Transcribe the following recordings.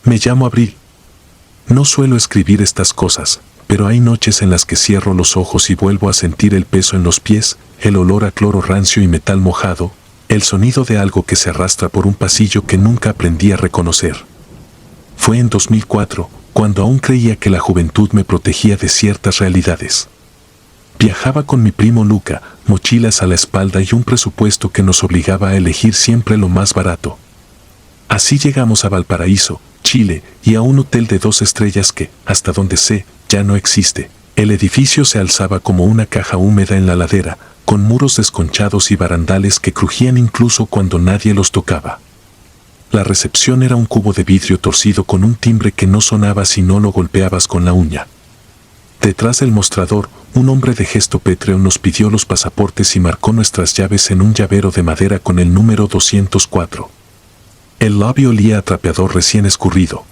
Me llamo Abril. No suelo escribir estas cosas, pero hay noches en las que cierro los ojos y vuelvo a sentir el peso en los pies, el olor a cloro rancio y metal mojado, el sonido de algo que se arrastra por un pasillo que nunca aprendí a reconocer. Fue en 2004, cuando aún creía que la juventud me protegía de ciertas realidades. Viajaba con mi primo Luca, mochilas a la espalda y un presupuesto que nos obligaba a elegir siempre lo más barato. Así llegamos a Valparaíso, Chile, y a un hotel de 2 estrellas que, hasta donde sé, ya no existe. El edificio se alzaba como una caja húmeda en la ladera, con muros desconchados y barandales que crujían incluso cuando nadie los tocaba. La recepción era un cubo de vidrio torcido con un timbre que no sonaba si no lo golpeabas con la uña. Detrás del mostrador, un hombre de gesto pétreo nos pidió los pasaportes y marcó nuestras llaves en un llavero de madera con el número 204. El lobby olía a trapeador recién escurrido.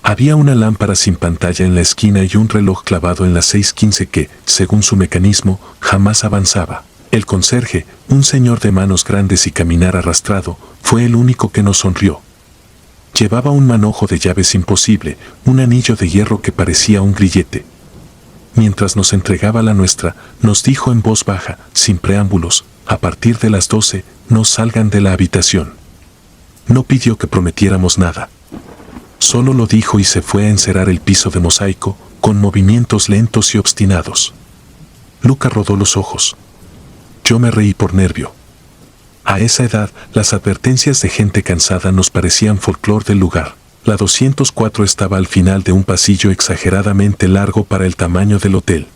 Había una lámpara sin pantalla en la esquina y un reloj clavado en las 6:15 que, según su mecanismo, jamás avanzaba. El conserje, un señor de manos grandes y caminar arrastrado, fue el único que nos sonrió. Llevaba un manojo de llaves imposible, un anillo de hierro que parecía un grillete. Mientras nos entregaba la nuestra, nos dijo en voz baja, sin preámbulos, a partir de las 12, no salgan de la habitación. No pidió que prometiéramos nada. Solo lo dijo y se fue a encerar el piso de mosaico, con movimientos lentos y obstinados. Luca rodó los ojos. Yo me reí por nervio. A esa edad, las advertencias de gente cansada nos parecían folclor del lugar. La 204 estaba al final de un pasillo exageradamente largo para el tamaño del hotel.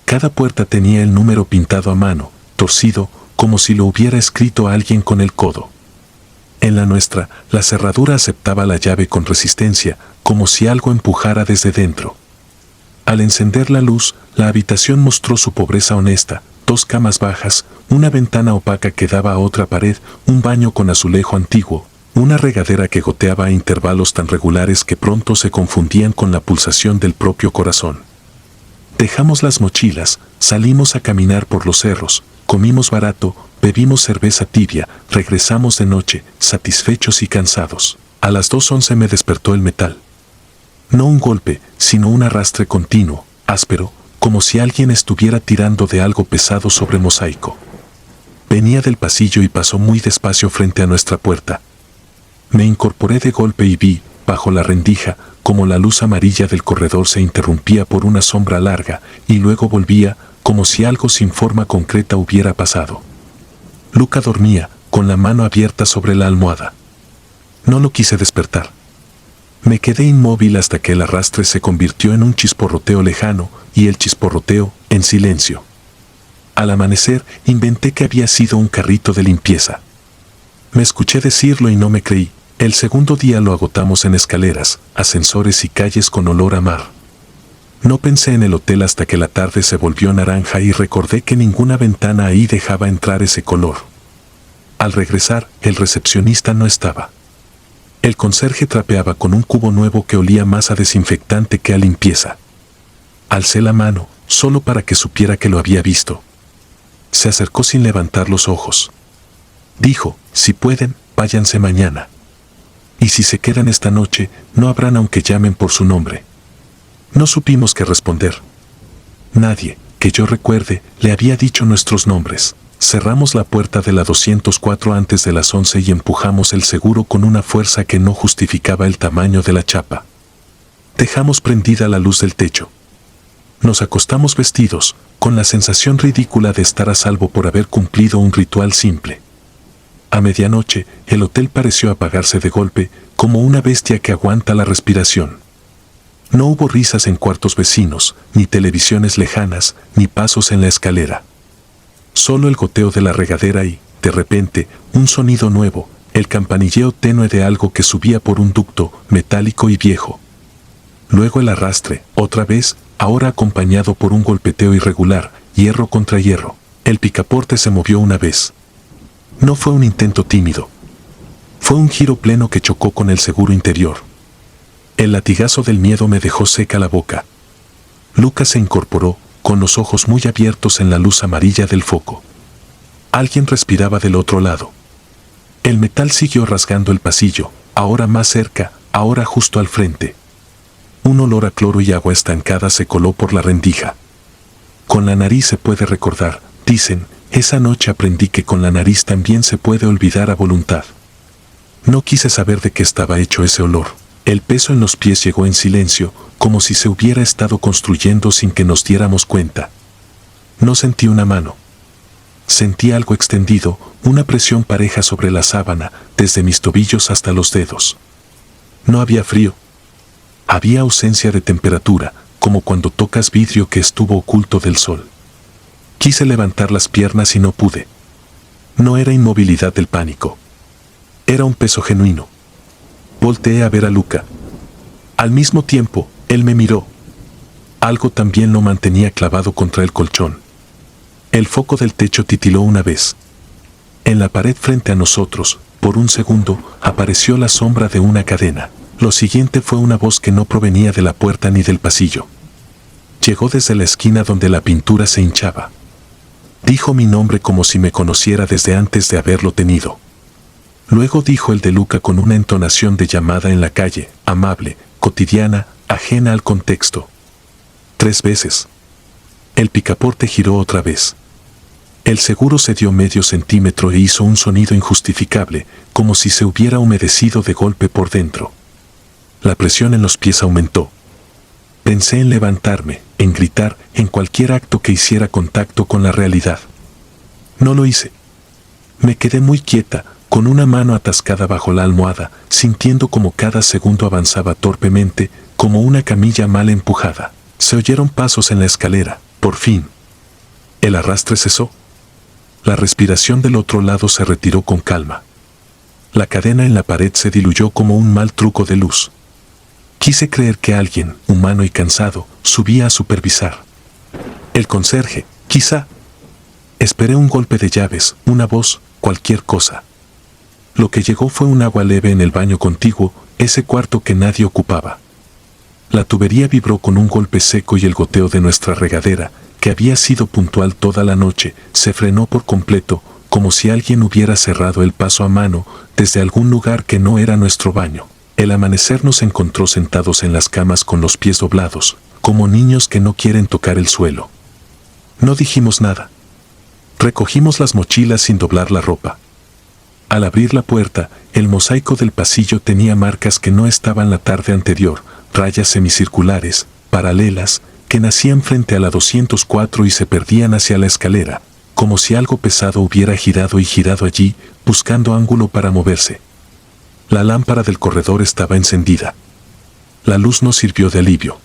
Cada puerta tenía el número pintado a mano, torcido, como si lo hubiera escrito alguien con el codo. En la nuestra, la cerradura aceptaba la llave con resistencia, como si algo empujara desde dentro. Al encender la luz, la habitación mostró su pobreza honesta: 2 camas bajas, una ventana opaca que daba a otra pared, un baño con azulejo antiguo, una regadera que goteaba a intervalos tan regulares que pronto se confundían con la pulsación del propio corazón. Dejamos las mochilas, salimos a caminar por los cerros, comimos barato, bebimos cerveza tibia, regresamos de noche, satisfechos y cansados. A las 2:11 me despertó el metal. No un golpe, sino un arrastre continuo, áspero, como si alguien estuviera tirando de algo pesado sobre mosaico. Venía del pasillo y pasó muy despacio frente a nuestra puerta. Me incorporé de golpe y vi, bajo la rendija, como la luz amarilla del corredor se interrumpía por una sombra larga y luego volvía, como si algo sin forma concreta hubiera pasado. Luca dormía, con la mano abierta sobre la almohada. No lo quise despertar. Me quedé inmóvil hasta que el arrastre se convirtió en un chisporroteo lejano y el chisporroteo en silencio. Al amanecer, inventé que había sido un carrito de limpieza. Me escuché decirlo y no me creí. El segundo día lo agotamos en escaleras, ascensores y calles con olor a mar. No pensé en el hotel hasta que la tarde se volvió naranja y recordé que ninguna ventana ahí dejaba entrar ese color. Al regresar, el recepcionista no estaba. El conserje trapeaba con un cubo nuevo que olía más a desinfectante que a limpieza. Alcé la mano, solo para que supiera que lo había visto. Se acercó sin levantar los ojos. Dijo: si pueden, váyanse mañana. Y si se quedan esta noche, no habrán aunque llamen por su nombre. No supimos qué responder. Nadie, que yo recuerde, le había dicho nuestros nombres. Cerramos la puerta de la 204 antes de las 11 y empujamos el seguro con una fuerza que no justificaba el tamaño de la chapa. Dejamos prendida la luz del techo. Nos acostamos vestidos, con la sensación ridícula de estar a salvo por haber cumplido un ritual simple. A medianoche, el hotel pareció apagarse de golpe, como una bestia que aguanta la respiración. No hubo risas en cuartos vecinos, ni televisiones lejanas, ni pasos en la escalera. Solo el goteo de la regadera y, de repente, un sonido nuevo, el campanilleo tenue de algo que subía por un ducto, metálico y viejo. Luego el arrastre, otra vez, ahora acompañado por un golpeteo irregular, hierro contra hierro. El picaporte se movió una vez. No fue un intento tímido. Fue un giro pleno que chocó con el seguro interior. El latigazo del miedo me dejó seca la boca. Luca se incorporó, con los ojos muy abiertos en la luz amarilla del foco. Alguien respiraba del otro lado. El metal siguió rasgando el pasillo, ahora más cerca, ahora justo al frente. Un olor a cloro y agua estancada se coló por la rendija. Con la nariz se puede recordar, dicen, esa noche aprendí que con la nariz también se puede olvidar a voluntad. No quise saber de qué estaba hecho ese olor. El peso en los pies llegó en silencio, como si se hubiera estado construyendo sin que nos diéramos cuenta. No sentí una mano. Sentí algo extendido, una presión pareja sobre la sábana, desde mis tobillos hasta los dedos. No había frío. Había ausencia de temperatura, como cuando tocas vidrio que estuvo oculto del sol. Quise levantar las piernas y no pude. No era inmovilidad del pánico. Era un peso genuino. Volteé a ver a Luca. Al mismo tiempo, él me miró. Algo también lo mantenía clavado contra el colchón. El foco del techo titiló una vez. En la pared frente a nosotros, por un segundo, apareció la sombra de una cadena. Lo siguiente fue una voz que no provenía de la puerta ni del pasillo. Llegó desde la esquina donde la pintura se hinchaba. Dijo mi nombre como si me conociera desde antes de haberlo tenido. Luego dijo el de Luca con una entonación de llamada en la calle, amable, cotidiana, ajena al contexto. 3 veces. El picaporte giró otra vez. El seguro se dio medio centímetro e hizo un sonido injustificable, como si se hubiera humedecido de golpe por dentro. La presión en los pies aumentó. Pensé en levantarme, en gritar, en cualquier acto que hiciera contacto con la realidad. No lo hice. Me quedé muy quieta, con una mano atascada bajo la almohada, sintiendo como cada segundo avanzaba torpemente, como una camilla mal empujada. Se oyeron pasos en la escalera, por fin. El arrastre cesó. La respiración del otro lado se retiró con calma. La cadena en la pared se diluyó como un mal truco de luz. Quise creer que alguien, humano y cansado, subía a supervisar. El conserje, quizá. Esperé un golpe de llaves, una voz, cualquier cosa. Lo que llegó fue un agua leve en el baño contiguo, ese cuarto que nadie ocupaba. La tubería vibró con un golpe seco y el goteo de nuestra regadera, que había sido puntual toda la noche, se frenó por completo, como si alguien hubiera cerrado el paso a mano desde algún lugar que no era nuestro baño. El amanecer nos encontró sentados en las camas con los pies doblados, como niños que no quieren tocar el suelo. No dijimos nada. Recogimos las mochilas sin doblar la ropa. Al abrir la puerta, el mosaico del pasillo tenía marcas que no estaban la tarde anterior, rayas semicirculares, paralelas, que nacían frente a la 204 y se perdían hacia la escalera, como si algo pesado hubiera girado y girado allí, buscando ángulo para moverse. La lámpara del corredor estaba encendida. La luz nos sirvió de alivio.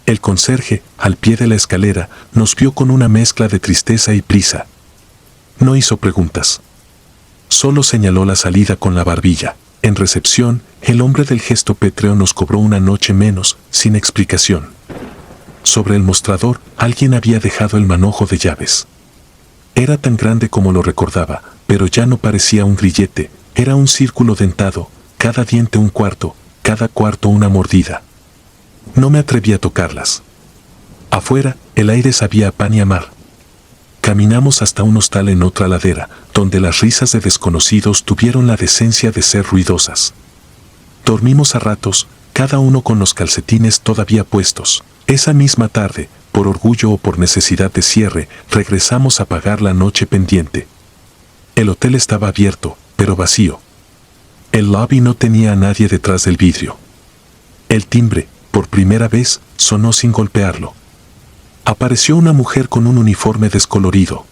El conserje, al pie de la escalera, nos vio con una mezcla de tristeza y prisa. No hizo preguntas. Solo señaló la salida con la barbilla. En recepción, el hombre del gesto pétreo nos cobró una noche menos, sin explicación. Sobre el mostrador, alguien había dejado el manojo de llaves. Era tan grande como lo recordaba, pero ya no parecía un grillete, era un círculo dentado, cada diente un cuarto, cada cuarto una mordida. No me atreví a tocarlas. Afuera, el aire sabía a pan y a mar. Caminamos hasta un hostal en otra ladera, donde las risas de desconocidos tuvieron la decencia de ser ruidosas. Dormimos a ratos, cada uno con los calcetines todavía puestos. Esa misma tarde, por orgullo o por necesidad de cierre, regresamos a pagar la noche pendiente. El hotel estaba abierto, pero vacío. El lobby no tenía a nadie detrás del vidrio. El timbre, por primera vez, sonó sin golpearlo. Apareció una mujer con un uniforme descolorido.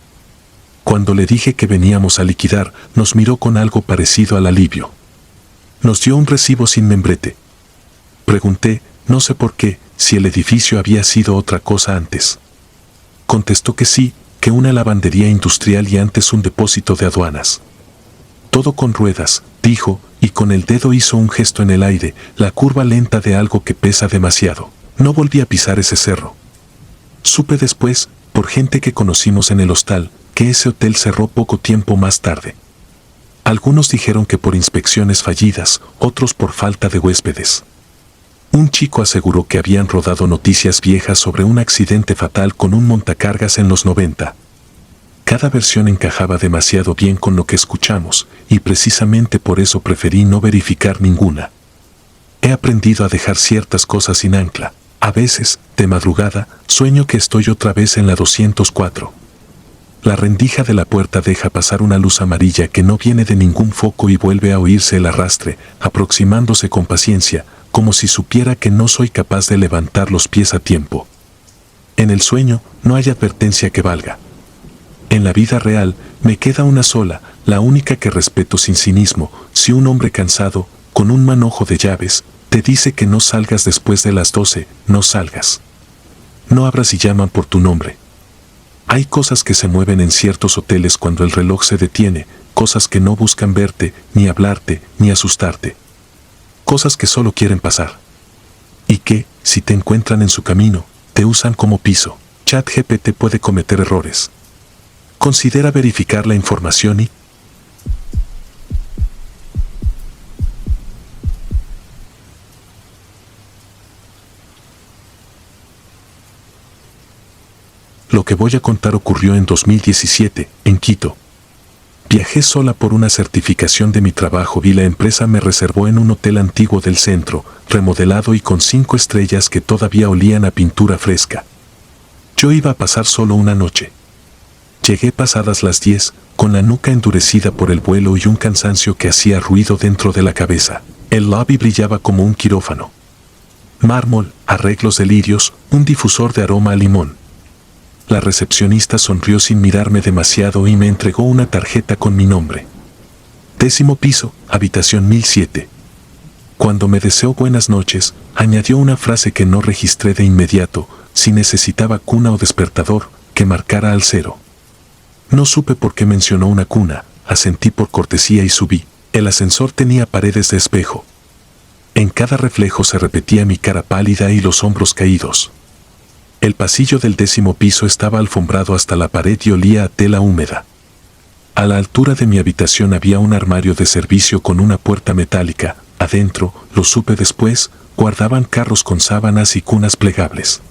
Cuando le dije que veníamos a liquidar, nos miró con algo parecido al alivio. Nos dio un recibo sin membrete. Pregunté, no sé por qué, si el edificio había sido otra cosa antes. Contestó que sí, que una lavandería industrial y antes un depósito de aduanas. Todo con ruedas, dijo, y con el dedo hizo un gesto en el aire, la curva lenta de algo que pesa demasiado. No volví a pisar ese cerro. Supe después, por gente que conocimos en el hostal, que ese hotel cerró poco tiempo más tarde. Algunos dijeron que por inspecciones fallidas, otros por falta de huéspedes. Un chico aseguró que habían rodado noticias viejas sobre un accidente fatal con un montacargas en los 90. Cada versión encajaba demasiado bien con lo que escuchamos, y precisamente por eso preferí no verificar ninguna. He aprendido a dejar ciertas cosas sin ancla. A veces, de madrugada, sueño que estoy otra vez en la 204. La rendija de la puerta deja pasar una luz amarilla que no viene de ningún foco y vuelve a oírse el arrastre, aproximándose con paciencia, como si supiera que no soy capaz de levantar los pies a tiempo. En el sueño no hay advertencia que valga. En la vida real me queda una sola, la única que respeto sin cinismo. Si un hombre cansado, con un manojo de llaves, te dice que no salgas después de las 12, no salgas. No abras si llaman por tu nombre. Hay cosas que se mueven en ciertos hoteles cuando el reloj se detiene, cosas que no buscan verte, ni hablarte, ni asustarte. Cosas que solo quieren pasar. Y que, si te encuentran en su camino, te usan como piso. ChatGPT puede cometer errores. Considera verificar la información y lo que voy a contar ocurrió en 2017, en Quito. Viajé sola por una certificación de mi trabajo y la empresa me reservó en un hotel antiguo del centro, remodelado y con 5 estrellas que todavía olían a pintura fresca. Yo iba a pasar solo una noche. Llegué pasadas las 10, con la nuca endurecida por el vuelo y un cansancio que hacía ruido dentro de la cabeza. El lobby brillaba como un quirófano. Mármol, arreglos de lirios, un difusor de aroma a limón. La recepcionista sonrió sin mirarme demasiado y me entregó una tarjeta con mi nombre. 10º piso, habitación 1007. Cuando me deseó buenas noches, añadió una frase que no registré de inmediato, si necesitaba cuna o despertador, que marcara al 0. No supe por qué mencionó una cuna, asentí por cortesía y subí. El ascensor tenía paredes de espejo. En cada reflejo se repetía mi cara pálida y los hombros caídos. El pasillo del 10º piso estaba alfombrado hasta la pared y olía a tela húmeda. A la altura de mi habitación había un armario de servicio con una puerta metálica. Adentro, lo supe después, guardaban carros con sábanas y cunas plegables.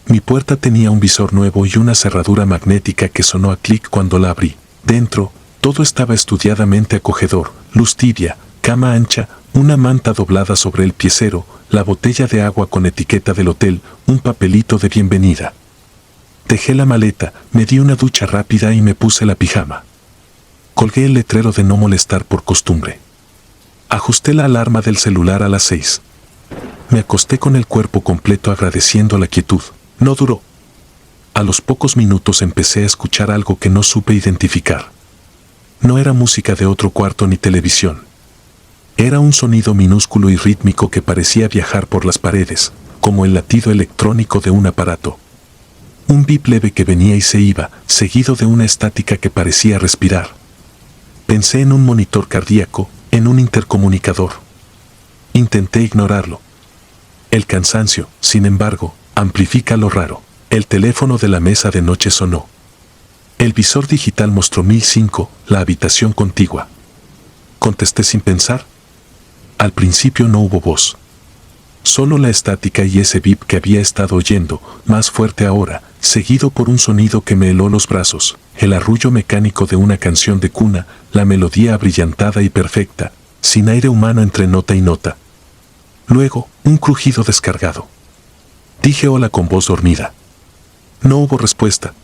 Mi puerta tenía un visor nuevo y una cerradura magnética que sonó a clic cuando la abrí. Dentro, todo estaba estudiadamente acogedor: luz tibia, cama ancha, una manta doblada sobre el piecero, la botella de agua con etiqueta del hotel, un papelito de bienvenida. Dejé la maleta, me di una ducha rápida y me puse la pijama. Colgué el letrero de no molestar por costumbre. Ajusté la alarma del celular a las 6. Me acosté con el cuerpo completo agradeciendo la quietud. No duró. A los pocos minutos empecé a escuchar algo que no supe identificar. No era música de otro cuarto ni televisión. Era un sonido minúsculo y rítmico que parecía viajar por las paredes, como el latido electrónico de un aparato. Un bip leve que venía y se iba, seguido de una estática que parecía respirar. Pensé en un monitor cardíaco, en un intercomunicador. Intenté ignorarlo. El cansancio, sin embargo, amplifica lo raro. El teléfono de la mesa de noche sonó. El visor digital mostró 1005, la habitación contigua. Contesté sin pensar. Al principio no hubo voz. Solo la estática y ese bip que había estado oyendo, más fuerte ahora, seguido por un sonido que me heló los brazos, el arrullo mecánico de una canción de cuna, la melodía abrillantada y perfecta, sin aire humano entre nota y nota. Luego, un crujido descargado. Dije hola con voz dormida. No hubo respuesta.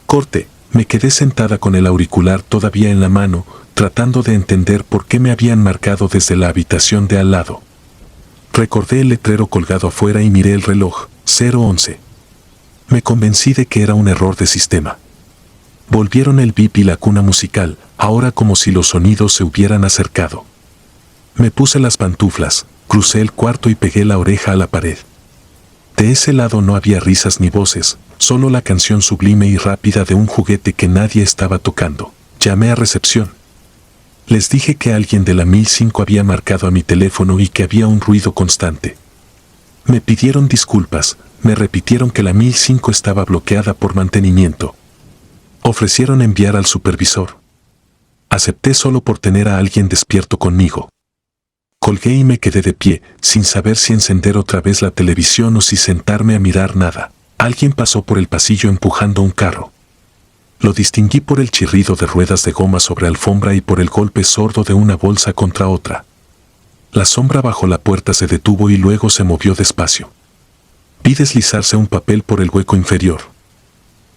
Corte, me quedé sentada con el auricular todavía en la mano, tratando de entender por qué me habían marcado desde la habitación de al lado. Recordé el letrero colgado afuera y miré el reloj, 0:11. Me convencí de que era un error de sistema. Volvieron el bip y la cuna musical, ahora como si los sonidos se hubieran acercado. Me puse las pantuflas, crucé el cuarto y pegué la oreja a la pared. De ese lado no había risas ni voces, solo la canción sublime y rápida de un juguete que nadie estaba tocando. Llamé a recepción. Les dije que alguien de la 1005 había marcado a mi teléfono y que había un ruido constante. Me pidieron disculpas, me repitieron que la 1005 estaba bloqueada por mantenimiento. Ofrecieron enviar al supervisor. Acepté solo por tener a alguien despierto conmigo. Colgué y me quedé de pie, sin saber si encender otra vez la televisión o si sentarme a mirar nada. Alguien pasó por el pasillo empujando un carro. Lo distinguí por el chirrido de ruedas de goma sobre alfombra y por el golpe sordo de una bolsa contra otra. La sombra bajo la puerta se detuvo y luego se movió despacio. Vi deslizarse un papel por el hueco inferior.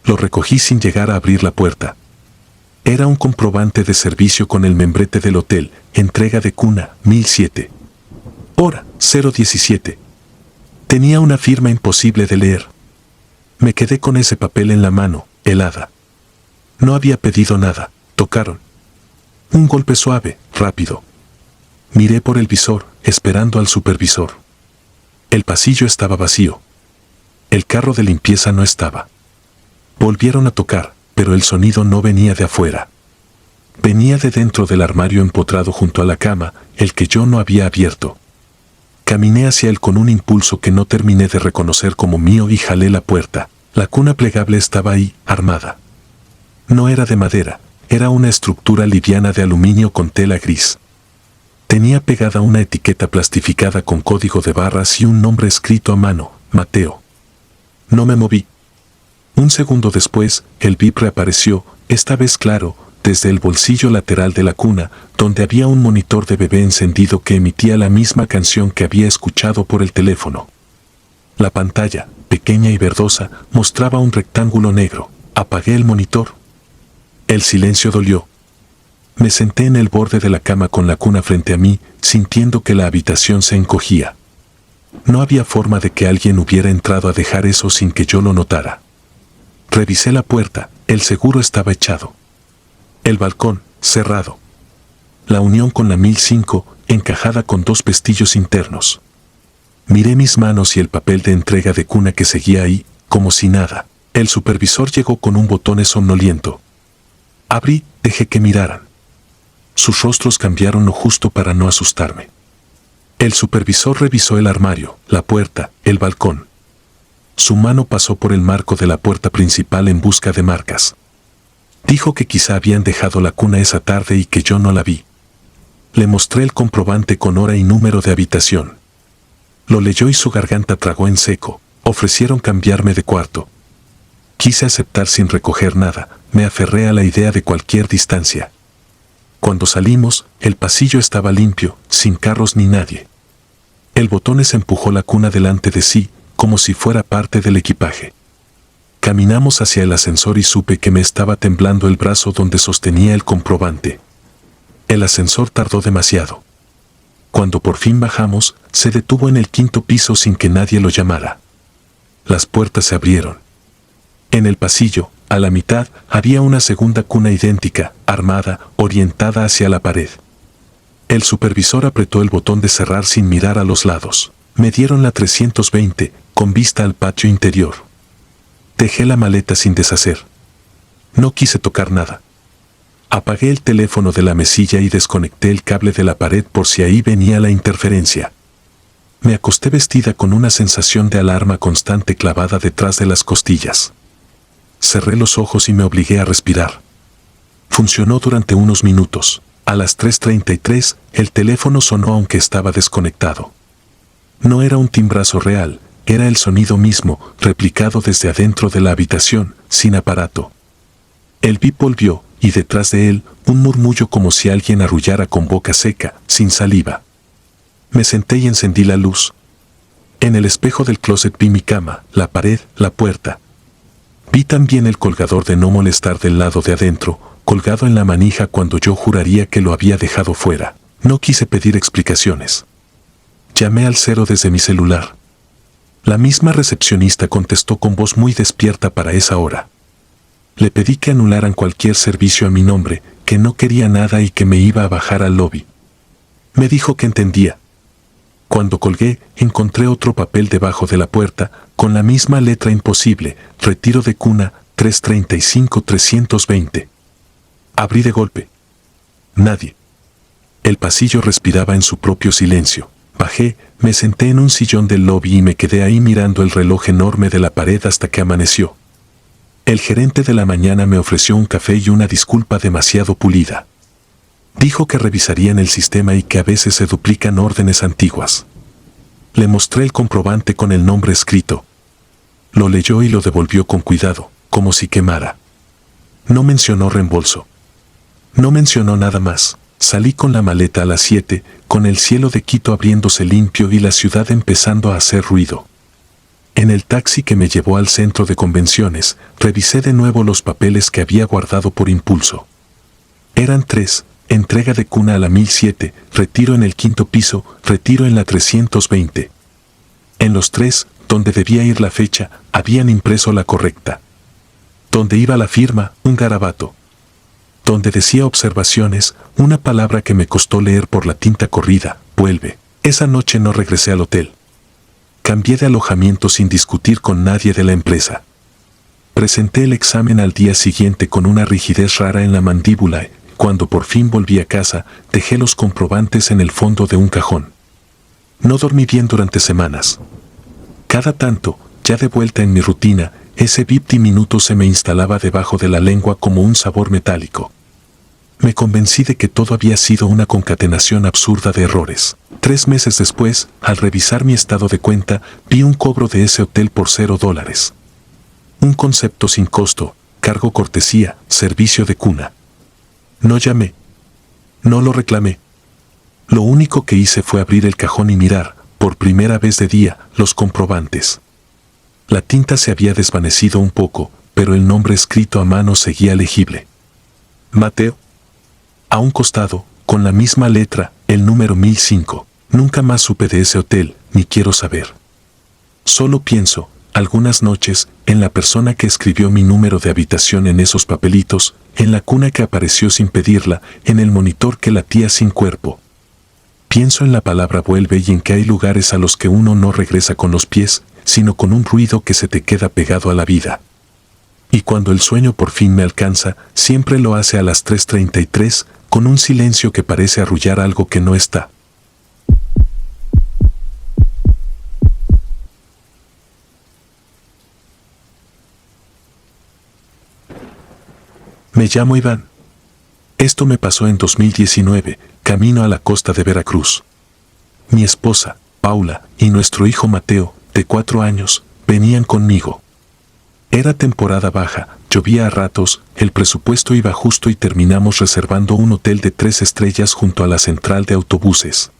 Lo recogí sin llegar a abrir la puerta. Era un comprobante de servicio con el membrete del hotel, entrega de cuna, 1007. Hora, 017. Tenía una firma imposible de leer. Me quedé con ese papel en la mano, helada. No había pedido nada, tocaron. Un golpe suave, rápido. Miré por el visor, esperando al supervisor. El pasillo estaba vacío. El carro de limpieza no estaba. Volvieron a tocar, pero el sonido no venía de afuera. Venía de dentro del armario empotrado junto a la cama, el que yo no había abierto. Caminé hacia él con un impulso que no terminé de reconocer como mío y jalé la puerta. La cuna plegable estaba ahí, armada. No era de madera, era una estructura liviana de aluminio con tela gris. Tenía pegada una etiqueta plastificada con código de barras y un nombre escrito a mano, Mateo. No me moví. Un segundo después, el bip reapareció, esta vez claro, desde el bolsillo lateral de la cuna, donde había un monitor de bebé encendido que emitía la misma canción que había escuchado por el teléfono. La pantalla, pequeña y verdosa, mostraba un rectángulo negro. Apagué el monitor. El silencio dolió. Me senté en el borde de la cama con la cuna frente a mí, sintiendo que la habitación se encogía. No había forma de que alguien hubiera entrado a dejar eso sin que yo lo notara. Revisé la puerta, el seguro estaba echado. El balcón, cerrado. La unión con la 1005, encajada con dos pestillos internos. Miré mis manos y el papel de entrega de cuna que seguía ahí, como si nada. El supervisor llegó con un botón somnoliento. Abrí, dejé que miraran. Sus rostros cambiaron lo justo para no asustarme. El supervisor revisó el armario, la puerta, el balcón. Su mano pasó por el marco de la puerta principal en busca de marcas. Dijo que quizá habían dejado la cuna esa tarde y que yo no la vi. Le mostré el comprobante con hora y número de habitación. Lo leyó y su garganta tragó en seco. Ofrecieron cambiarme de cuarto. Quise aceptar sin recoger nada, me aferré a la idea de cualquier distancia. Cuando salimos, el pasillo estaba limpio, sin carros ni nadie. El botones empujó la cuna delante de sí, como si fuera parte del equipaje. Caminamos hacia el ascensor y supe que me estaba temblando el brazo donde sostenía el comprobante. El ascensor tardó demasiado. Cuando por fin bajamos, se detuvo en el 5º piso sin que nadie lo llamara. Las puertas se abrieron. En el pasillo, a la mitad, había una segunda cuna idéntica, armada, orientada hacia la pared. El supervisor apretó el botón de cerrar sin mirar a los lados. Me dieron la 320, con vista al patio interior. Dejé la maleta sin deshacer. No quise tocar nada. Apagué el teléfono de la mesilla y desconecté el cable de la pared por si ahí venía la interferencia. Me acosté vestida con una sensación de alarma constante clavada detrás de las costillas. Cerré los ojos y me obligué a respirar. Funcionó durante unos minutos. A las 3:33, el teléfono sonó aunque estaba desconectado. No era un timbrazo real, era el sonido mismo, replicado desde adentro de la habitación, sin aparato. El bip volvió, y detrás de él, un murmullo como si alguien arrullara con boca seca, sin saliva. Me senté y encendí la luz. En el espejo del closet vi mi cama, la pared, la puerta. Vi también el colgador de no molestar del lado de adentro, colgado en la manija cuando yo juraría que lo había dejado fuera. No quise pedir explicaciones. Llamé al 0 desde mi celular. La misma recepcionista contestó con voz muy despierta para esa hora. Le pedí que anularan cualquier servicio a mi nombre, que no quería nada y que me iba a bajar al lobby. Me dijo que entendía. Cuando colgué, encontré otro papel debajo de la puerta, con la misma letra imposible, retiro de cuna, 335-320. Abrí de golpe. Nadie. El pasillo respiraba en su propio silencio. Bajé, me senté en un sillón del lobby y me quedé ahí mirando el reloj enorme de la pared hasta que amaneció. El gerente de la mañana me ofreció un café y una disculpa demasiado pulida. Dijo que revisarían el sistema y que a veces se duplican órdenes antiguas. Le mostré el comprobante con el nombre escrito. Lo leyó y lo devolvió con cuidado, como si quemara. No mencionó reembolso. No mencionó nada más. Salí con la maleta a las 7, con el cielo de Quito abriéndose limpio y la ciudad empezando a hacer ruido. En el taxi que me llevó al centro de convenciones, revisé de nuevo los papeles que había guardado por impulso. Eran 3, entrega de cuna a la 1007, retiro en el 5º piso, retiro en la 320. En los 3, donde debía ir la fecha, habían impreso la correcta. Donde iba la firma, un garabato. Donde decía observaciones, una palabra que me costó leer por la tinta corrida, vuelve. Esa noche no regresé al hotel. Cambié de alojamiento sin discutir con nadie de la empresa. Presenté el examen al día siguiente con una rigidez rara en la mandíbula. Cuando por fin volví a casa, dejé los comprobantes en el fondo de un cajón. No dormí bien durante semanas. Cada tanto, ya de vuelta en mi rutina, ese bip diminuto se me instalaba debajo de la lengua como un sabor metálico. Me convencí de que todo había sido una concatenación absurda de errores. 3 meses después, al revisar mi estado de cuenta, vi un cobro de ese hotel por $0. Un concepto sin costo, cargo cortesía, servicio de cuna. No llamé. No lo reclamé. Lo único que hice fue abrir el cajón y mirar, por primera vez de día, los comprobantes. La tinta se había desvanecido un poco, pero el nombre escrito a mano seguía legible. Mateo. A un costado, con la misma letra, el número 1005. Nunca más supe de ese hotel, ni quiero saber. Solo pienso, algunas noches, en la persona que escribió mi número de habitación en esos papelitos, en la cuna que apareció sin pedirla, en el monitor que latía sin cuerpo. Pienso en la palabra vuelve y en que hay lugares a los que uno no regresa con los pies, sino con un ruido que se te queda pegado a la vida. Y cuando el sueño por fin me alcanza, siempre lo hace a las 3:33, con un silencio que parece arrullar algo que no está. Me llamo Iván. Esto me pasó en 2019, camino a la costa de Veracruz. Mi esposa, Paula, y nuestro hijo Mateo, de 4 años, venían conmigo. Era temporada baja, llovía a ratos, el presupuesto iba justo y terminamos reservando un hotel de 3 estrellas junto a la central de autobuses.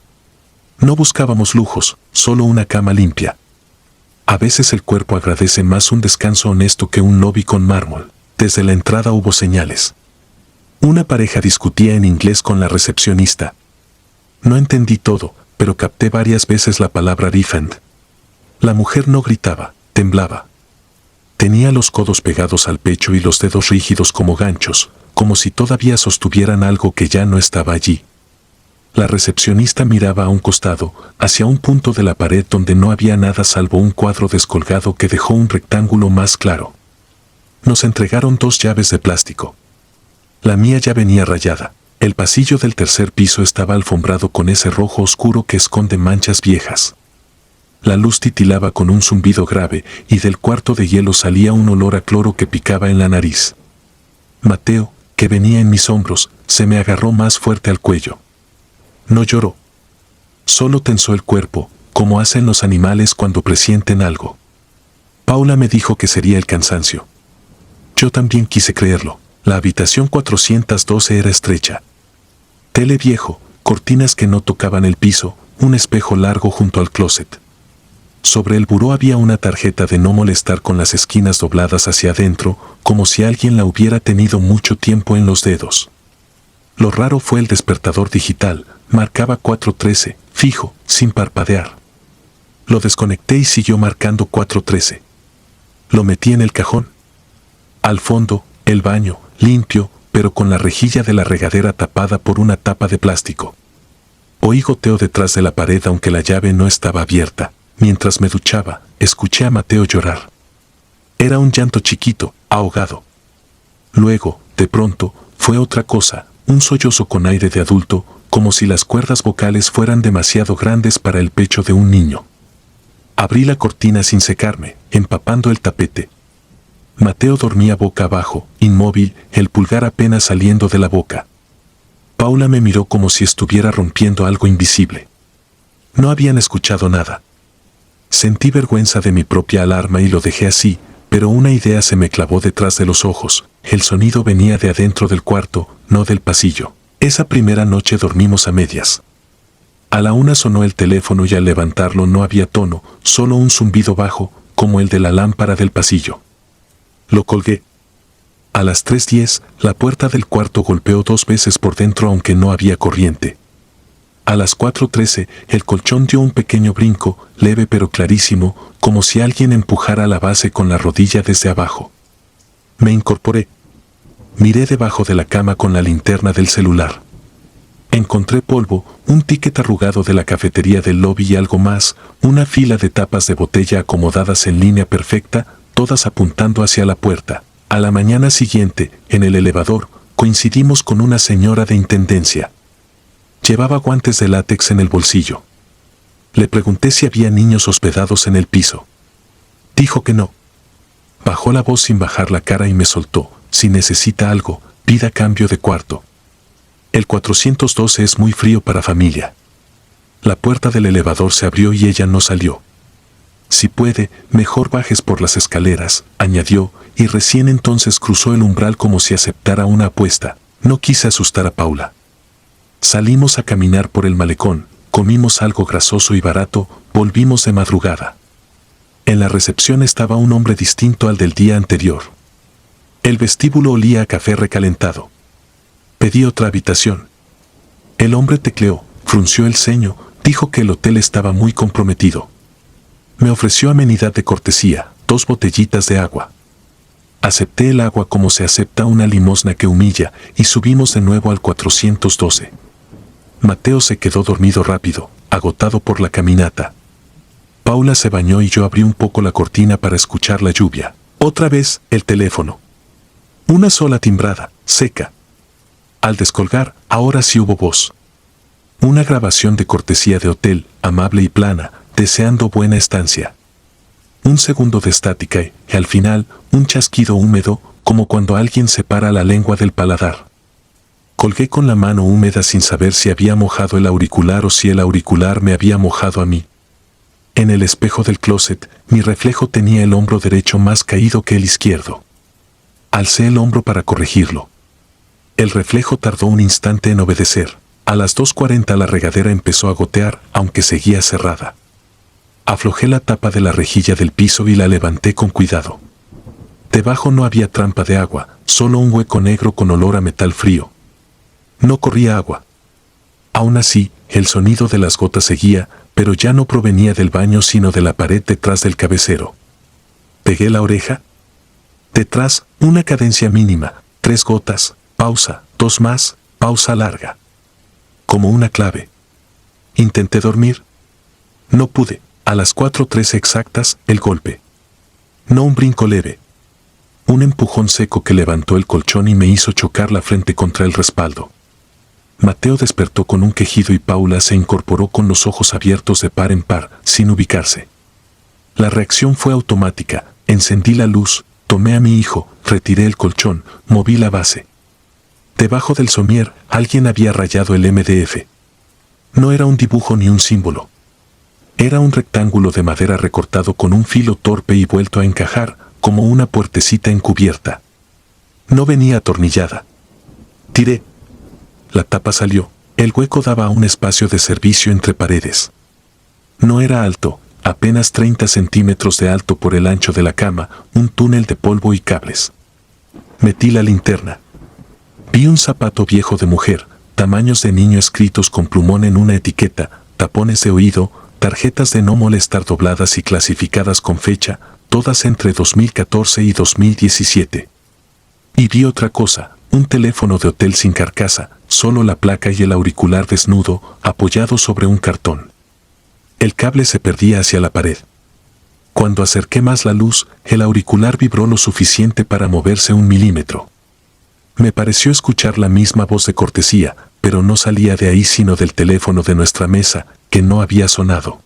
No buscábamos lujos, solo una cama limpia. A veces el cuerpo agradece más un descanso honesto que un lobby con mármol. Desde la entrada hubo señales. Una pareja discutía en inglés con la recepcionista. No entendí todo, pero capté varias veces la palabra refund. La mujer no gritaba, temblaba. Tenía los codos pegados al pecho y los dedos rígidos como ganchos, como si todavía sostuvieran algo que ya no estaba allí. La recepcionista miraba a un costado, hacia un punto de la pared donde no había nada salvo un cuadro descolgado que dejó un rectángulo más claro. Nos entregaron 2 llaves de plástico. La mía ya venía rayada. El pasillo del 3er piso estaba alfombrado con ese rojo oscuro que esconde manchas viejas. La luz titilaba con un zumbido grave y del cuarto de hielo salía un olor a cloro que picaba en la nariz. Mateo, que venía en mis hombros, se me agarró más fuerte al cuello. No lloró. Solo tensó el cuerpo, como hacen los animales cuando presienten algo. Paula me dijo que sería el cansancio. Yo también quise creerlo. La habitación 412 era estrecha. Tele viejo, cortinas que no tocaban el piso, un espejo largo junto al closet. Sobre el buró había una tarjeta de no molestar con las esquinas dobladas hacia adentro, como si alguien la hubiera tenido mucho tiempo en los dedos. Lo raro fue el despertador digital, marcaba 4:13, fijo, sin parpadear. Lo desconecté y siguió marcando 4:13. Lo metí en el cajón. Al fondo, el baño, limpio, pero con la rejilla de la regadera tapada por una tapa de plástico. Oí goteo detrás de la pared aunque la llave no estaba abierta. Mientras me duchaba, escuché a Mateo llorar. Era un llanto chiquito, ahogado. Luego, de pronto, fue otra cosa, un sollozo con aire de adulto, como si las cuerdas vocales fueran demasiado grandes para el pecho de un niño. Abrí la cortina sin secarme, empapando el tapete. Mateo dormía boca abajo, inmóvil, el pulgar apenas saliendo de la boca. Paula me miró como si estuviera rompiendo algo invisible. No habían escuchado nada. Sentí vergüenza de mi propia alarma y lo dejé así, pero una idea se me clavó detrás de los ojos. El sonido venía de adentro del cuarto, no del pasillo. Esa primera noche dormimos a medias. A la 1 sonó el teléfono y al levantarlo no había tono, solo un zumbido bajo, como el de la lámpara del pasillo. Lo colgué. A las 3:10, la puerta del cuarto golpeó 2 veces por dentro aunque no había corriente. A las 4:13, el colchón dio un pequeño brinco, leve pero clarísimo, como si alguien empujara la base con la rodilla desde abajo. Me incorporé. Miré debajo de la cama con la linterna del celular. Encontré polvo, un ticket arrugado de la cafetería del lobby y algo más, una fila de tapas de botella acomodadas en línea perfecta, todas apuntando hacia la puerta. A la mañana siguiente, en el elevador, coincidimos con una señora de intendencia. Llevaba guantes de látex en el bolsillo. Le pregunté si había niños hospedados en el piso. Dijo que no. Bajó la voz sin bajar la cara y me soltó: si necesita algo, pida cambio de cuarto. El 412 es muy frío para familia. La puerta del elevador se abrió y ella no salió. Si puede, mejor bajes por las escaleras, añadió, y recién entonces cruzó el umbral como si aceptara una apuesta. No quise asustar a Paula. Salimos a caminar por el malecón, comimos algo grasoso y barato, volvimos de madrugada. En la recepción estaba un hombre distinto al del día anterior. El vestíbulo olía a café recalentado. Pedí otra habitación. El hombre tecleó, frunció el ceño, dijo que el hotel estaba muy comprometido. Me ofreció amenidad de cortesía, 2 botellitas de agua. Acepté el agua como se acepta una limosna que humilla, y subimos de nuevo al 412. Mateo se quedó dormido rápido, agotado por la caminata. Paula se bañó y yo abrí un poco la cortina para escuchar la lluvia. Otra vez, el teléfono. Una sola timbrada, seca. Al descolgar, ahora sí hubo voz. Una grabación de cortesía de hotel, amable y plana, deseando buena estancia. Un segundo de estática y, al final, un chasquido húmedo, como cuando alguien separa la lengua del paladar. Colgué con la mano húmeda sin saber si había mojado el auricular o si el auricular me había mojado a mí. En el espejo del closet, mi reflejo tenía el hombro derecho más caído que el izquierdo. Alcé el hombro para corregirlo. El reflejo tardó un instante en obedecer. A las 2:40 la regadera empezó a gotear, aunque seguía cerrada. Aflojé la tapa de la rejilla del piso y la levanté con cuidado. Debajo no había trampa de agua, solo un hueco negro con olor a metal frío. No corría agua. Aún así, el sonido de las gotas seguía, pero ya no provenía del baño sino de la pared detrás del cabecero. Pegué la oreja. Detrás, una cadencia mínima, 3 gotas, pausa, 2 más, pausa larga. Como una clave. Intenté dormir. No pude. A las 4:13 exactas, el golpe. No un brinco leve. Un empujón seco que levantó el colchón y me hizo chocar la frente contra el respaldo. Mateo despertó con un quejido y Paula se incorporó con los ojos abiertos de par en par, sin ubicarse. La reacción fue automática. Encendí la luz, tomé a mi hijo, retiré el colchón, moví la base. Debajo del somier, alguien había rayado el MDF. No era un dibujo ni un símbolo. Era un rectángulo de madera recortado con un filo torpe y vuelto a encajar, como una puertecita encubierta. No venía atornillada. Tiré. La tapa salió. El hueco daba a un espacio de servicio entre paredes. No era alto, apenas 30 centímetros de alto por el ancho de la cama, un túnel de polvo y cables. Metí la linterna. Vi un zapato viejo de mujer, tamaños de niño escritos con plumón en una etiqueta, tapones de oído, tarjetas de no molestar dobladas y clasificadas con fecha, todas entre 2014 y 2017. Y vi otra cosa, un teléfono de hotel sin carcasa, solo la placa y el auricular desnudo, apoyado sobre un cartón. El cable se perdía hacia la pared. Cuando acerqué más la luz, el auricular vibró lo suficiente para moverse 1 milímetro. Me pareció escuchar la misma voz de cortesía, pero no salía de ahí sino del teléfono de nuestra mesa, que no había sonado.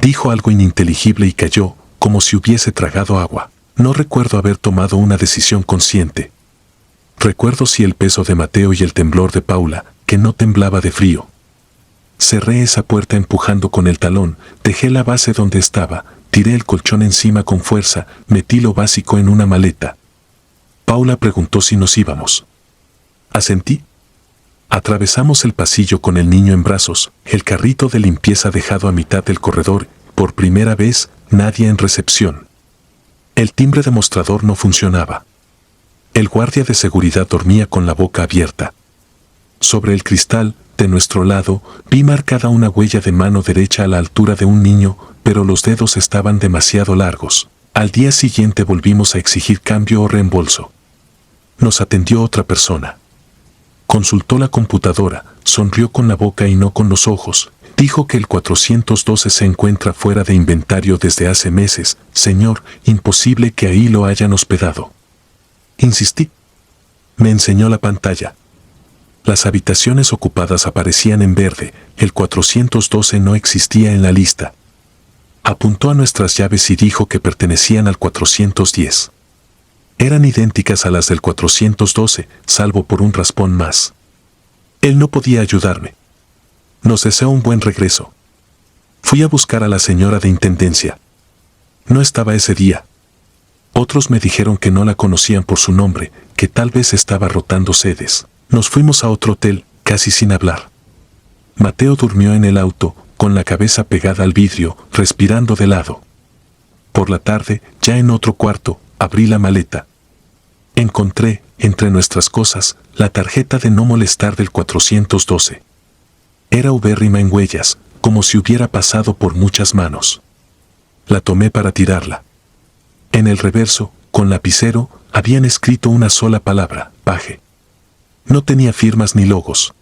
Dijo algo ininteligible y cayó, como si hubiese tragado agua. No recuerdo haber tomado una decisión consciente. Recuerdo sí el peso de Mateo y el temblor de Paula, que no temblaba de frío. Cerré esa puerta empujando con el talón, dejé la base donde estaba, tiré el colchón encima con fuerza, metí lo básico en una maleta. Paula preguntó si nos íbamos. Asentí. Atravesamos el pasillo con el niño en brazos, el carrito de limpieza dejado a mitad del corredor, por primera vez, nadie en recepción. El timbre de mostrador no funcionaba. El guardia de seguridad dormía con la boca abierta. Sobre el cristal, de nuestro lado, vi marcada una huella de mano derecha a la altura de un niño, pero los dedos estaban demasiado largos. Al día siguiente volvimos a exigir cambio o reembolso. Nos atendió otra persona. Consultó la computadora, sonrió con la boca y no con los ojos. Dijo que el 412 se encuentra fuera de inventario desde hace meses. Señor, imposible que ahí lo hayan hospedado. Insistí. Me enseñó la pantalla. Las habitaciones ocupadas aparecían en verde, el 412 no existía en la lista. Apuntó a nuestras llaves y dijo que pertenecían al 410. Eran idénticas a las del 412, salvo por un raspón más. Él no podía ayudarme. Nos deseó un buen regreso. Fui a buscar a la señora de intendencia. No estaba ese día. Otros me dijeron que no la conocían por su nombre, que tal vez estaba rotando sedes. Nos fuimos a otro hotel, casi sin hablar. Mateo durmió en el auto, con la cabeza pegada al vidrio, respirando de lado. Por la tarde, ya en otro cuarto, abrí la maleta. Encontré, entre nuestras cosas, la tarjeta de no molestar del 412. Era ubérrima en huellas, como si hubiera pasado por muchas manos. La tomé para tirarla. En el reverso, con lapicero, habían escrito una sola palabra, paje. No tenía firmas ni logos.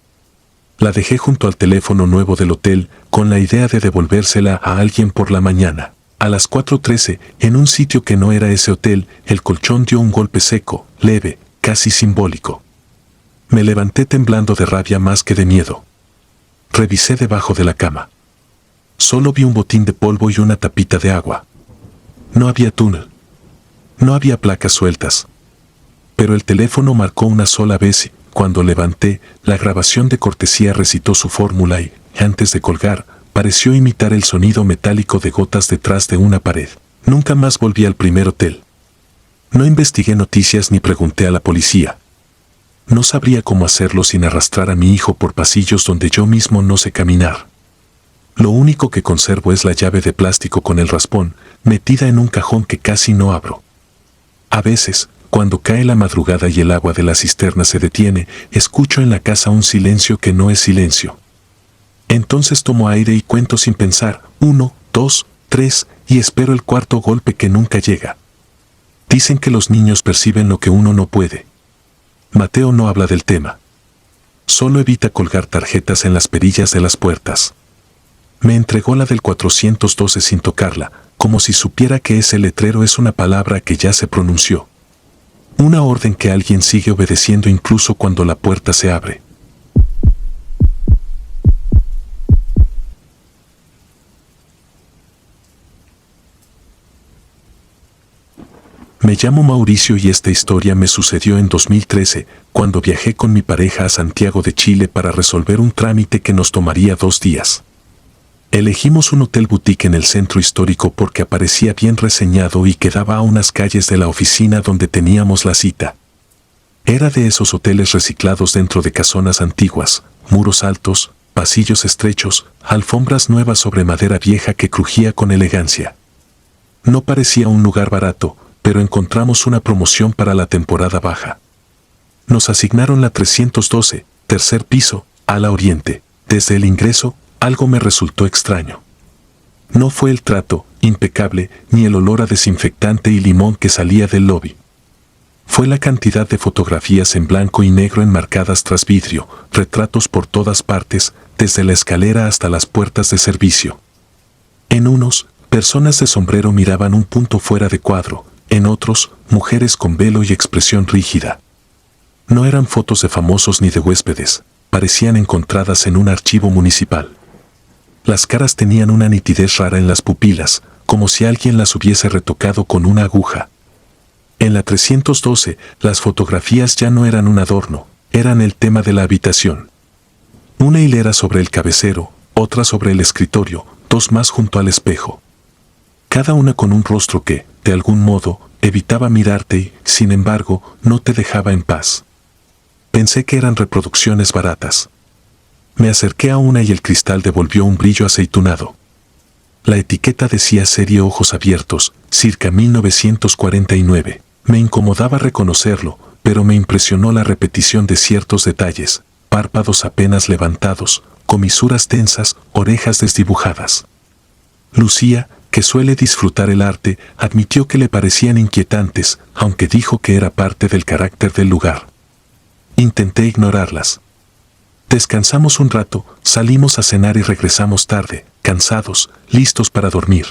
La dejé junto al teléfono nuevo del hotel, con la idea de devolvérsela a alguien por la mañana. A las 4:13, en un sitio que no era ese hotel, el colchón dio un golpe seco, leve, casi simbólico. Me levanté temblando de rabia más que de miedo. Revisé debajo de la cama. Solo vi un botín de polvo y una tapita de agua. No había túnel. No había placas sueltas. Pero el teléfono marcó una sola vez y, cuando levanté, la grabación de cortesía recitó su fórmula y, antes de colgar, pareció imitar el sonido metálico de gotas detrás de una pared. Nunca más volví al primer hotel. No investigué noticias ni pregunté a la policía. No sabría cómo hacerlo sin arrastrar a mi hijo por pasillos donde yo mismo no sé caminar. Lo único que conservo es la llave de plástico con el raspón, metida en un cajón que casi no abro. A veces, cuando cae la madrugada y el agua de la cisterna se detiene, escucho en la casa un silencio que no es silencio. Entonces tomo aire y cuento sin pensar, 1, 2, 3, y espero el cuarto golpe que nunca llega. Dicen que los niños perciben lo que uno no puede. Mateo no habla del tema. Solo evita colgar tarjetas en las perillas de las puertas. Me entregó la del 412 sin tocarla, como si supiera que ese letrero es una palabra que ya se pronunció. Una orden que alguien sigue obedeciendo incluso cuando la puerta se abre. Me llamo Mauricio y esta historia me sucedió en 2013, cuando viajé con mi pareja a Santiago de Chile para resolver un trámite que nos tomaría 2 días. Elegimos un hotel boutique en el centro histórico porque aparecía bien reseñado y quedaba a unas calles de la oficina donde teníamos la cita. Era de esos hoteles reciclados dentro de casonas antiguas, muros altos, pasillos estrechos, alfombras nuevas sobre madera vieja que crujía con elegancia. No parecía un lugar barato, pero encontramos una promoción para la temporada baja. Nos asignaron la 312, tercer piso, ala oriente. Desde el ingreso, algo me resultó extraño. No fue el trato, impecable, ni el olor a desinfectante y limón que salía del lobby. Fue la cantidad de fotografías en blanco y negro enmarcadas tras vidrio, retratos por todas partes, desde la escalera hasta las puertas de servicio. En unos, personas de sombrero miraban un punto fuera de cuadro, en otros, mujeres con velo y expresión rígida. No eran fotos de famosos ni de huéspedes, parecían encontradas en un archivo municipal. Las caras tenían una nitidez rara en las pupilas, como si alguien las hubiese retocado con una aguja. En la 312, las fotografías ya no eran un adorno, eran el tema de la habitación. Una hilera sobre el cabecero, otra sobre el escritorio, 2 más junto al espejo. Cada una con un rostro que, de algún modo, evitaba mirarte y, sin embargo, no te dejaba en paz. Pensé que eran reproducciones baratas. Me acerqué a una y el cristal devolvió un brillo aceitunado. La etiqueta decía serie ojos abiertos, circa 1949. Me incomodaba reconocerlo, pero me impresionó la repetición de ciertos detalles, párpados apenas levantados, comisuras tensas, orejas desdibujadas. Lucía, que suele disfrutar el arte, admitió que le parecían inquietantes, aunque dijo que era parte del carácter del lugar. Intenté ignorarlas. Descansamos un rato, salimos a cenar y regresamos tarde, cansados, listos para dormir.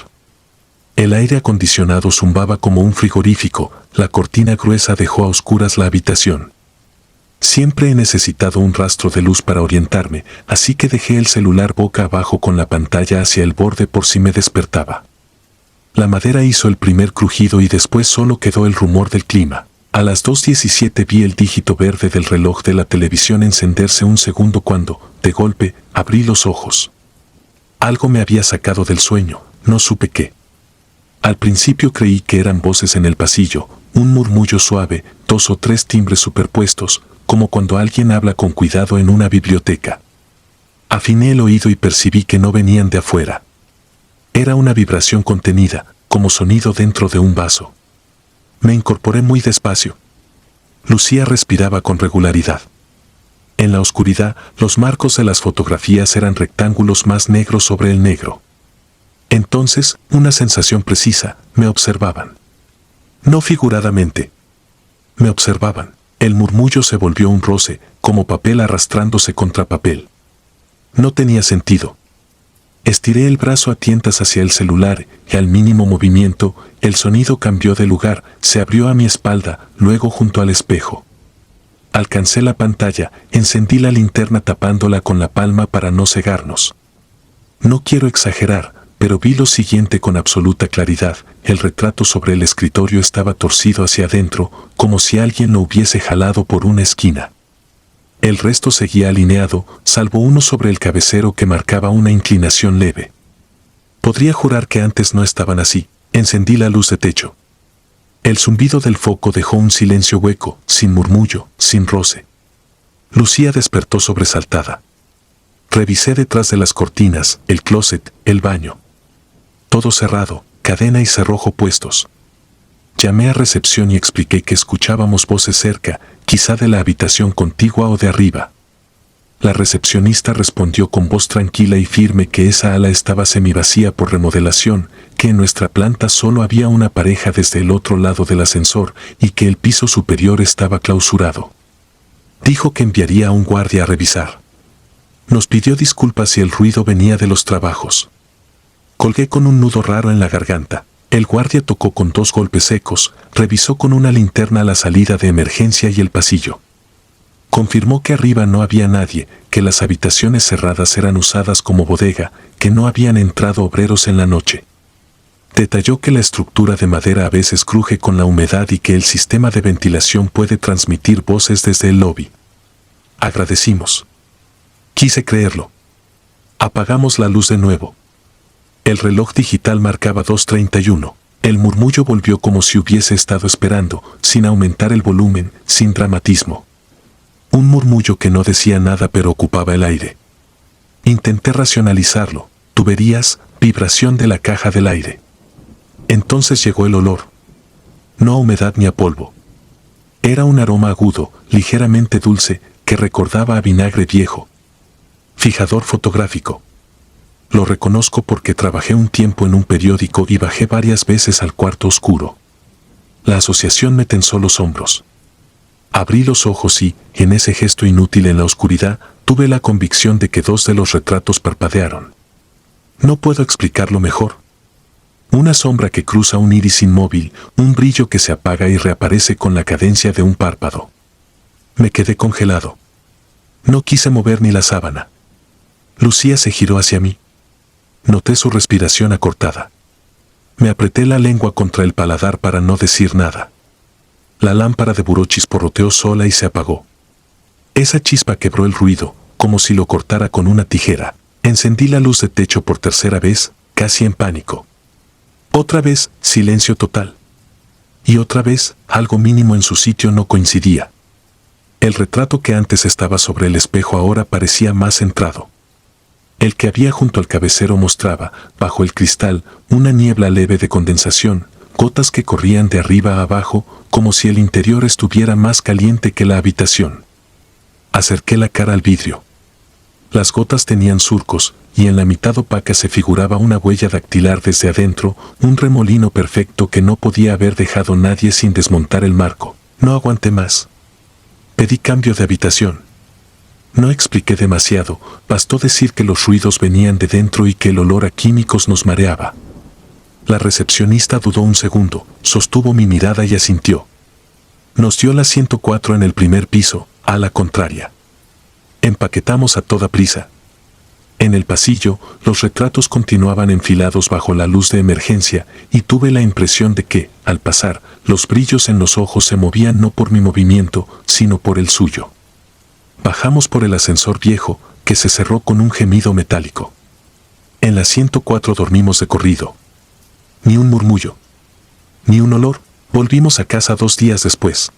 El aire acondicionado zumbaba como un frigorífico, la cortina gruesa dejó a oscuras la habitación. Siempre he necesitado un rastro de luz para orientarme, así que dejé el celular boca abajo con la pantalla hacia el borde por si me despertaba. La madera hizo el primer crujido y después solo quedó el rumor del clima. A las 2:17 vi el dígito verde del reloj de la televisión encenderse un segundo cuando, de golpe, abrí los ojos. Algo me había sacado del sueño, no supe qué. Al principio creí que eran voces en el pasillo, un murmullo suave, 2 o 3 timbres superpuestos, como cuando alguien habla con cuidado en una biblioteca. Afiné el oído y percibí que no venían de afuera. Era una vibración contenida, como sonido dentro de un vaso. Me incorporé muy despacio. Lucía respiraba con regularidad. En la oscuridad, los marcos de las fotografías eran rectángulos más negros sobre el negro. Entonces, una sensación precisa, me observaban. No figuradamente. Me observaban. El murmullo se volvió un roce, como papel arrastrándose contra papel. No tenía sentido. Estiré el brazo a tientas hacia el celular y al mínimo movimiento, el sonido cambió de lugar, se abrió a mi espalda, luego junto al espejo. Alcancé la pantalla, encendí la linterna tapándola con la palma para no cegarnos. No quiero exagerar, pero vi lo siguiente con absoluta claridad, el retrato sobre el escritorio estaba torcido hacia adentro, como si alguien lo hubiese jalado por una esquina. El resto seguía alineado, salvo uno sobre el cabecero que marcaba una inclinación leve. Podría jurar que antes no estaban así. Encendí la luz de techo. El zumbido del foco dejó un silencio hueco, sin murmullo, sin roce. Lucía despertó sobresaltada. Revisé detrás de las cortinas, el closet, el baño. Todo cerrado, cadena y cerrojo puestos. Llamé a recepción y expliqué que escuchábamos voces cerca, quizá de la habitación contigua o de arriba. La recepcionista respondió con voz tranquila y firme que esa ala estaba semivacía por remodelación, que en nuestra planta solo había una pareja desde el otro lado del ascensor y que el piso superior estaba clausurado. Dijo que enviaría a un guardia a revisar. Nos pidió disculpas si el ruido venía de los trabajos. Colgué con un nudo raro en la garganta. El guardia tocó con 2 golpes secos, revisó con una linterna la salida de emergencia y el pasillo. Confirmó que arriba no había nadie, que las habitaciones cerradas eran usadas como bodega, que no habían entrado obreros en la noche. Detalló que la estructura de madera a veces cruje con la humedad y que el sistema de ventilación puede transmitir voces desde el lobby. Agradecimos. Quise creerlo. Apagamos la luz de nuevo. El reloj digital marcaba 2:31. El murmullo volvió como si hubiese estado esperando, sin aumentar el volumen, sin dramatismo. Un murmullo que no decía nada pero ocupaba el aire. Intenté racionalizarlo. Tuberías, vibración de la caja del aire. Entonces llegó el olor. No a humedad ni a polvo. Era un aroma agudo, ligeramente dulce, que recordaba a vinagre viejo. Fijador fotográfico. Lo reconozco porque trabajé un tiempo en un periódico y bajé varias veces al cuarto oscuro. La asociación me tensó los hombros. Abrí los ojos y, en ese gesto inútil en la oscuridad, tuve la convicción de que 2 de los retratos parpadearon. No puedo explicarlo mejor. Una sombra que cruza un iris inmóvil, un brillo que se apaga y reaparece con la cadencia de un párpado. Me quedé congelado. No quise mover ni la sábana. Lucía se giró hacia mí. Noté su respiración acortada. Me apreté la lengua contra el paladar para no decir nada. La lámpara de buró chisporroteó sola y se apagó. Esa chispa quebró el ruido, como si lo cortara con una tijera. Encendí la luz de techo por tercera vez, casi en pánico. Otra vez, silencio total. Y otra vez, algo mínimo en su sitio no coincidía. El retrato que antes estaba sobre el espejo ahora parecía más centrado. El que había junto al cabecero mostraba, bajo el cristal, una niebla leve de condensación, gotas que corrían de arriba a abajo, como si el interior estuviera más caliente que la habitación. Acerqué la cara al vidrio. Las gotas tenían surcos, y en la mitad opaca se figuraba una huella dactilar desde adentro, un remolino perfecto que no podía haber dejado nadie sin desmontar el marco. No aguanté más. Pedí cambio de habitación. No expliqué demasiado, bastó decir que los ruidos venían de dentro y que el olor a químicos nos mareaba. La recepcionista dudó un segundo, sostuvo mi mirada y asintió. Nos dio la 104 en el primer piso, a la contraria. Empaquetamos a toda prisa. En el pasillo, los retratos continuaban enfilados bajo la luz de emergencia y tuve la impresión de que, al pasar, los brillos en los ojos se movían no por mi movimiento, sino por el suyo. Bajamos por el ascensor viejo, que se cerró con un gemido metálico. En la 104 dormimos de corrido. Ni un murmullo. Ni un olor. Volvimos a casa 2 días después.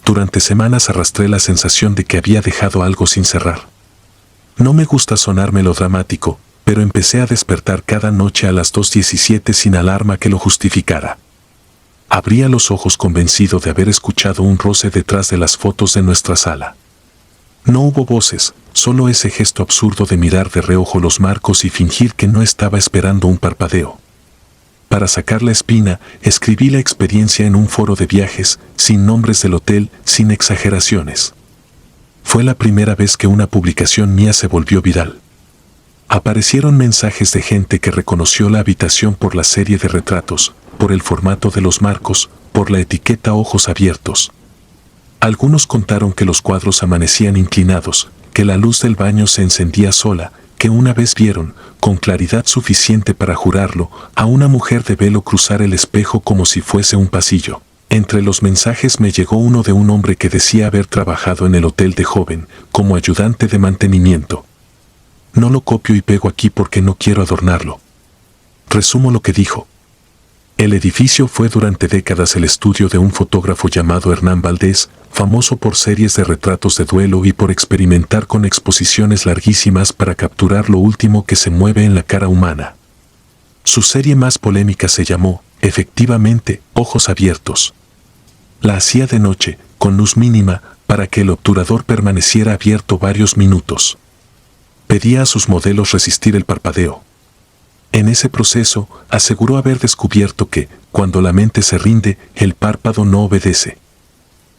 Durante semanas arrastré la sensación de que había dejado algo sin cerrar. No me gusta sonar melodramático, pero empecé a despertar cada noche a las 2:17 sin alarma que lo justificara. Abría los ojos convencido de haber escuchado un roce detrás de las fotos de nuestra sala. No hubo voces, solo ese gesto absurdo de mirar de reojo los marcos y fingir que no estaba esperando un parpadeo. Para sacar la espina, escribí la experiencia en un foro de viajes, sin nombres del hotel, sin exageraciones. Fue la primera vez que una publicación mía se volvió viral. Aparecieron mensajes de gente que reconoció la habitación por la serie de retratos, por el formato de los marcos, por la etiqueta ojos abiertos. Algunos contaron que los cuadros amanecían inclinados, que la luz del baño se encendía sola, que una vez vieron, con claridad suficiente para jurarlo, a una mujer de velo cruzar el espejo como si fuese un pasillo. Entre los mensajes me llegó uno de un hombre que decía haber trabajado en el hotel de joven, como ayudante de mantenimiento. No lo copio y pego aquí porque no quiero adornarlo. Resumo lo que dijo. El edificio fue durante décadas el estudio de un fotógrafo llamado Hernán Valdés, famoso por series de retratos de duelo y por experimentar con exposiciones larguísimas para capturar lo último que se mueve en la cara humana. Su serie más polémica se llamó, efectivamente, Ojos Abiertos. La hacía de noche, con luz mínima, para que el obturador permaneciera abierto varios minutos. Pedía a sus modelos resistir el parpadeo. En ese proceso, aseguró haber descubierto que, cuando la mente se rinde, el párpado no obedece.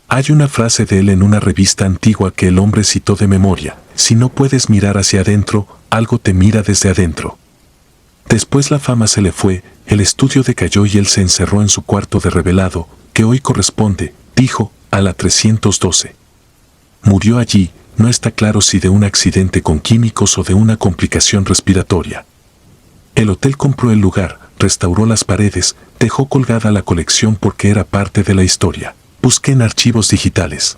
Hay una frase de él en una revista antigua que el hombre citó de memoria: si no puedes mirar hacia adentro, algo te mira desde adentro. Después la fama se le fue, el estudio decayó y él se encerró en su cuarto de revelado, que hoy corresponde, dijo, a la 312. Murió allí, no está claro si de un accidente con químicos o de una complicación respiratoria. El hotel compró el lugar, restauró las paredes, dejó colgada la colección porque era parte de la historia. Busqué en archivos digitales.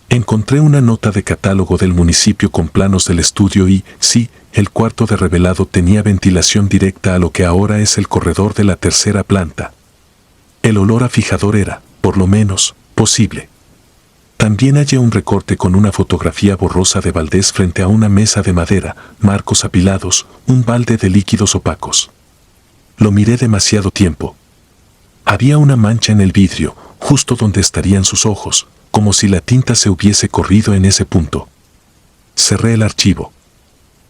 Encontré una nota de catálogo del municipio con planos del estudio y, sí, el cuarto de revelado tenía ventilación directa a lo que ahora es el corredor de la tercera planta. El olor a fijador era, por lo menos, posible. También hallé un recorte con una fotografía borrosa de Valdés frente a una mesa de madera, marcos apilados, un balde de líquidos opacos. Lo miré demasiado tiempo. Había una mancha en el vidrio, justo donde estarían sus ojos, como si la tinta se hubiese corrido en ese punto. Cerré el archivo.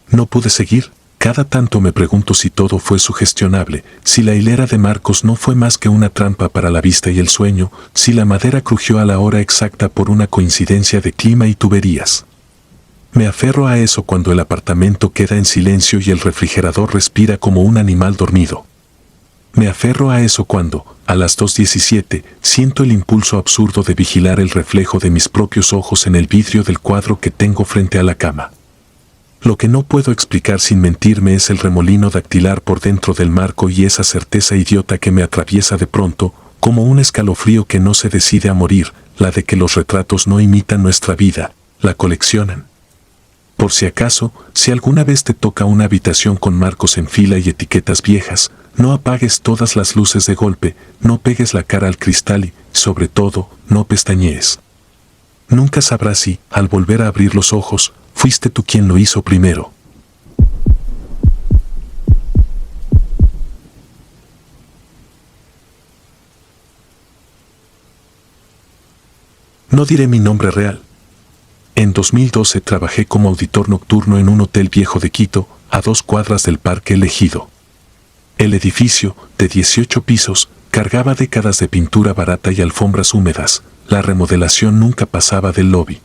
No pude seguir. Cada tanto me pregunto si todo fue sugestionable, si la hilera de marcos no fue más que una trampa para la vista y el sueño, si la madera crujió a la hora exacta por una coincidencia de clima y tuberías. Me aferro a eso cuando el apartamento queda en silencio y el refrigerador respira como un animal dormido. Me aferro a eso cuando, a las 2:17, siento el impulso absurdo de vigilar el reflejo de mis propios ojos en el vidrio del cuadro que tengo frente a la cama. Lo que no puedo explicar sin mentirme es el remolino dactilar por dentro del marco y esa certeza idiota que me atraviesa de pronto, como un escalofrío que no se decide a morir, la de que los retratos no imitan nuestra vida, la coleccionan. Por si acaso, si alguna vez te toca una habitación con marcos en fila y etiquetas viejas, no apagues todas las luces de golpe, no pegues la cara al cristal y, sobre todo, no pestañees. Nunca sabrás si, al volver a abrir los ojos, fuiste tú quien lo hizo primero. No diré mi nombre real. En 2012 trabajé como auditor nocturno en un hotel viejo de Quito, a 2 cuadras del Parque El Ejido. El edificio, de 18 pisos, cargaba décadas de pintura barata y alfombras húmedas. La remodelación nunca pasaba del lobby.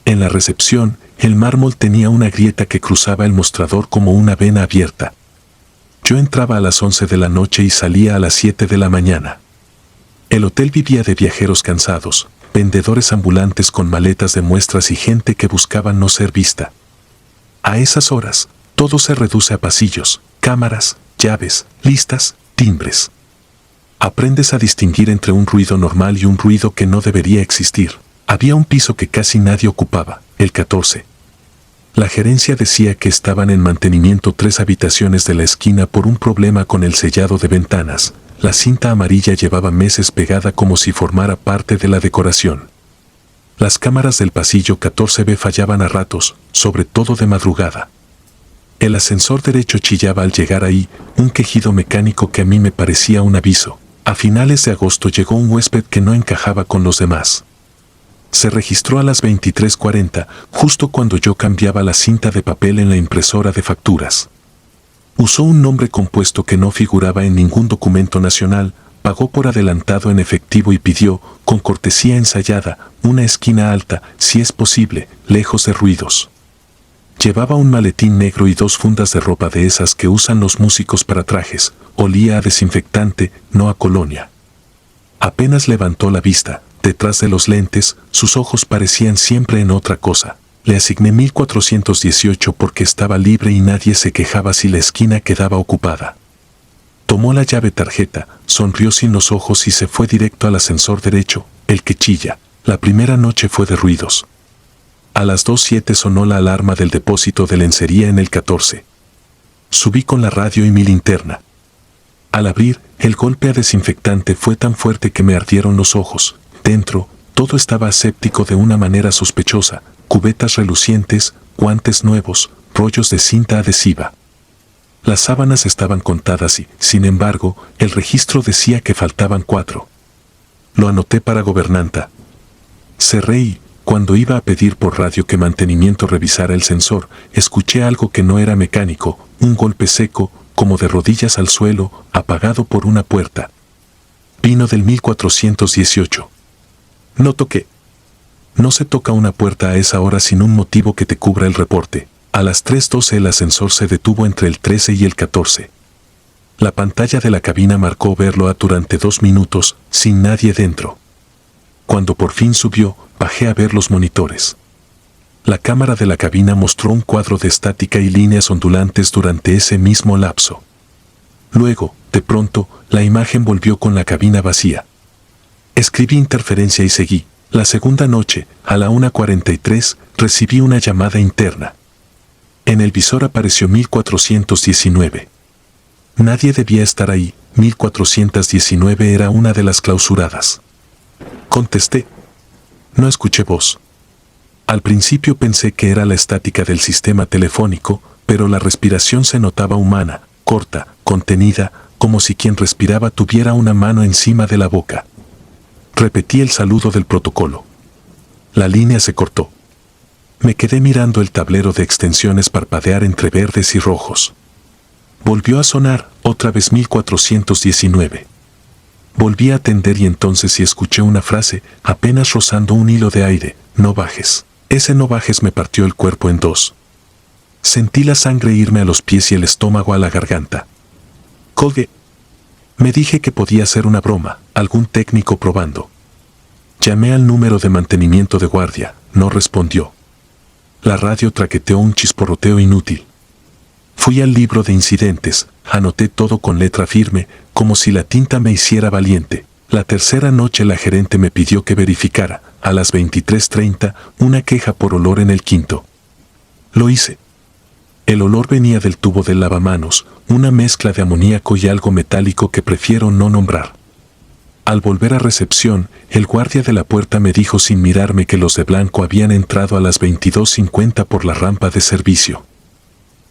En la recepción, el mármol tenía una grieta que cruzaba el mostrador como una vena abierta. Yo entraba a las 11 de la noche y salía a las 7 de la mañana. El hotel vivía de viajeros cansados, vendedores ambulantes con maletas de muestras y gente que buscaba no ser vista. A esas horas, todo se reduce a pasillos, cámaras, llaves, listas, timbres. Aprendes a distinguir entre un ruido normal y un ruido que no debería existir. Había un piso que casi nadie ocupaba, el 14. La gerencia decía que estaban en mantenimiento 3 habitaciones de la esquina por un problema con el sellado de ventanas. La cinta amarilla llevaba meses pegada como si formara parte de la decoración. Las cámaras del pasillo 14B fallaban a ratos, sobre todo de madrugada. El ascensor derecho chillaba al llegar ahí, un quejido mecánico que a mí me parecía un aviso. A finales de agosto llegó un huésped que no encajaba con los demás. Se registró a las 23:40, justo cuando yo cambiaba la cinta de papel en la impresora de facturas. Usó un nombre compuesto que no figuraba en ningún documento nacional, pagó por adelantado en efectivo y pidió, con cortesía ensayada, una esquina alta, si es posible, lejos de ruidos. Llevaba un maletín negro y 2 fundas de ropa de esas que usan los músicos para trajes. Olía a desinfectante, no a colonia. Apenas levantó la vista, detrás de los lentes, sus ojos parecían siempre en otra cosa. Le asigné 1418 porque estaba libre y nadie se quejaba si la esquina quedaba ocupada. Tomó la llave tarjeta, sonrió sin los ojos y se fue directo al ascensor derecho, el que chilla. La primera noche fue de ruidos. A las 2:07 sonó la alarma del depósito de lencería en el 14. Subí con la radio y mi linterna. Al abrir, el golpe a desinfectante fue tan fuerte que me ardieron los ojos. Dentro, todo estaba aséptico de una manera sospechosa, cubetas relucientes, guantes nuevos, rollos de cinta adhesiva. Las sábanas estaban contadas y, sin embargo, el registro decía que faltaban 4. Lo anoté para gobernanta. Cerré y, cuando iba a pedir por radio que mantenimiento revisara el sensor, escuché algo que no era mecánico, un golpe seco, como de rodillas al suelo, apagado por una puerta. Vino del 1418. No toqué. No se toca una puerta a esa hora sin un motivo que te cubra el reporte. A las 3:12 el ascensor se detuvo entre el 13 y el 14. La pantalla de la cabina marcó verlo durante 2 minutos, sin nadie dentro. Cuando por fin subió, bajé a ver los monitores. La cámara de la cabina mostró un cuadro de estática y líneas ondulantes durante ese mismo lapso. Luego, de pronto, la imagen volvió con la cabina vacía. Escribí interferencia y seguí. La segunda noche, a la 1:43, recibí una llamada interna. En el visor apareció 1419. Nadie debía estar ahí, 1419 era una de las clausuradas. Contesté. No escuché voz. Al principio pensé que era la estática del sistema telefónico, pero la respiración se notaba humana, corta, contenida, como si quien respiraba tuviera una mano encima de la boca. Repetí el saludo del protocolo. La línea se cortó. Me quedé mirando el tablero de extensiones parpadear entre verdes y rojos. Volvió a sonar, otra vez 1419. Volví a atender y entonces escuché una frase, apenas rozando un hilo de aire: no bajes. Ese no bajes me partió el cuerpo en 2. Sentí la sangre irme a los pies y el estómago a la garganta. Colgué. Me dije que podía ser una broma, algún técnico probando. Llamé al número de mantenimiento de guardia, no respondió. La radio traqueteó un chisporroteo inútil. Fui al libro de incidentes, anoté todo con letra firme, como si la tinta me hiciera valiente. La tercera noche la gerente me pidió que verificara, a las 23:30, una queja por olor en el quinto. Lo hice. El olor venía del tubo del lavamanos, una mezcla de amoníaco y algo metálico que prefiero no nombrar. Al volver a recepción, el guardia de la puerta me dijo sin mirarme que los de blanco habían entrado a las 22:50 por la rampa de servicio.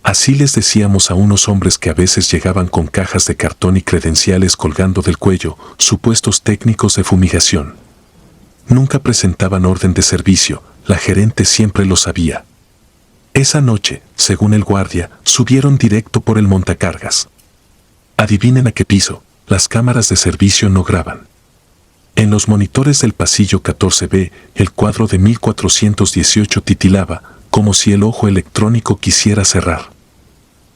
Así les decíamos a unos hombres que a veces llegaban con cajas de cartón y credenciales colgando del cuello, supuestos técnicos de fumigación. Nunca presentaban orden de servicio, la gerente siempre lo sabía. Esa noche, según el guardia, subieron directo por el montacargas. Adivinen a qué piso, las cámaras de servicio no graban. En los monitores del pasillo 14B, el cuadro de 1418 titilaba, como si el ojo electrónico quisiera cerrar.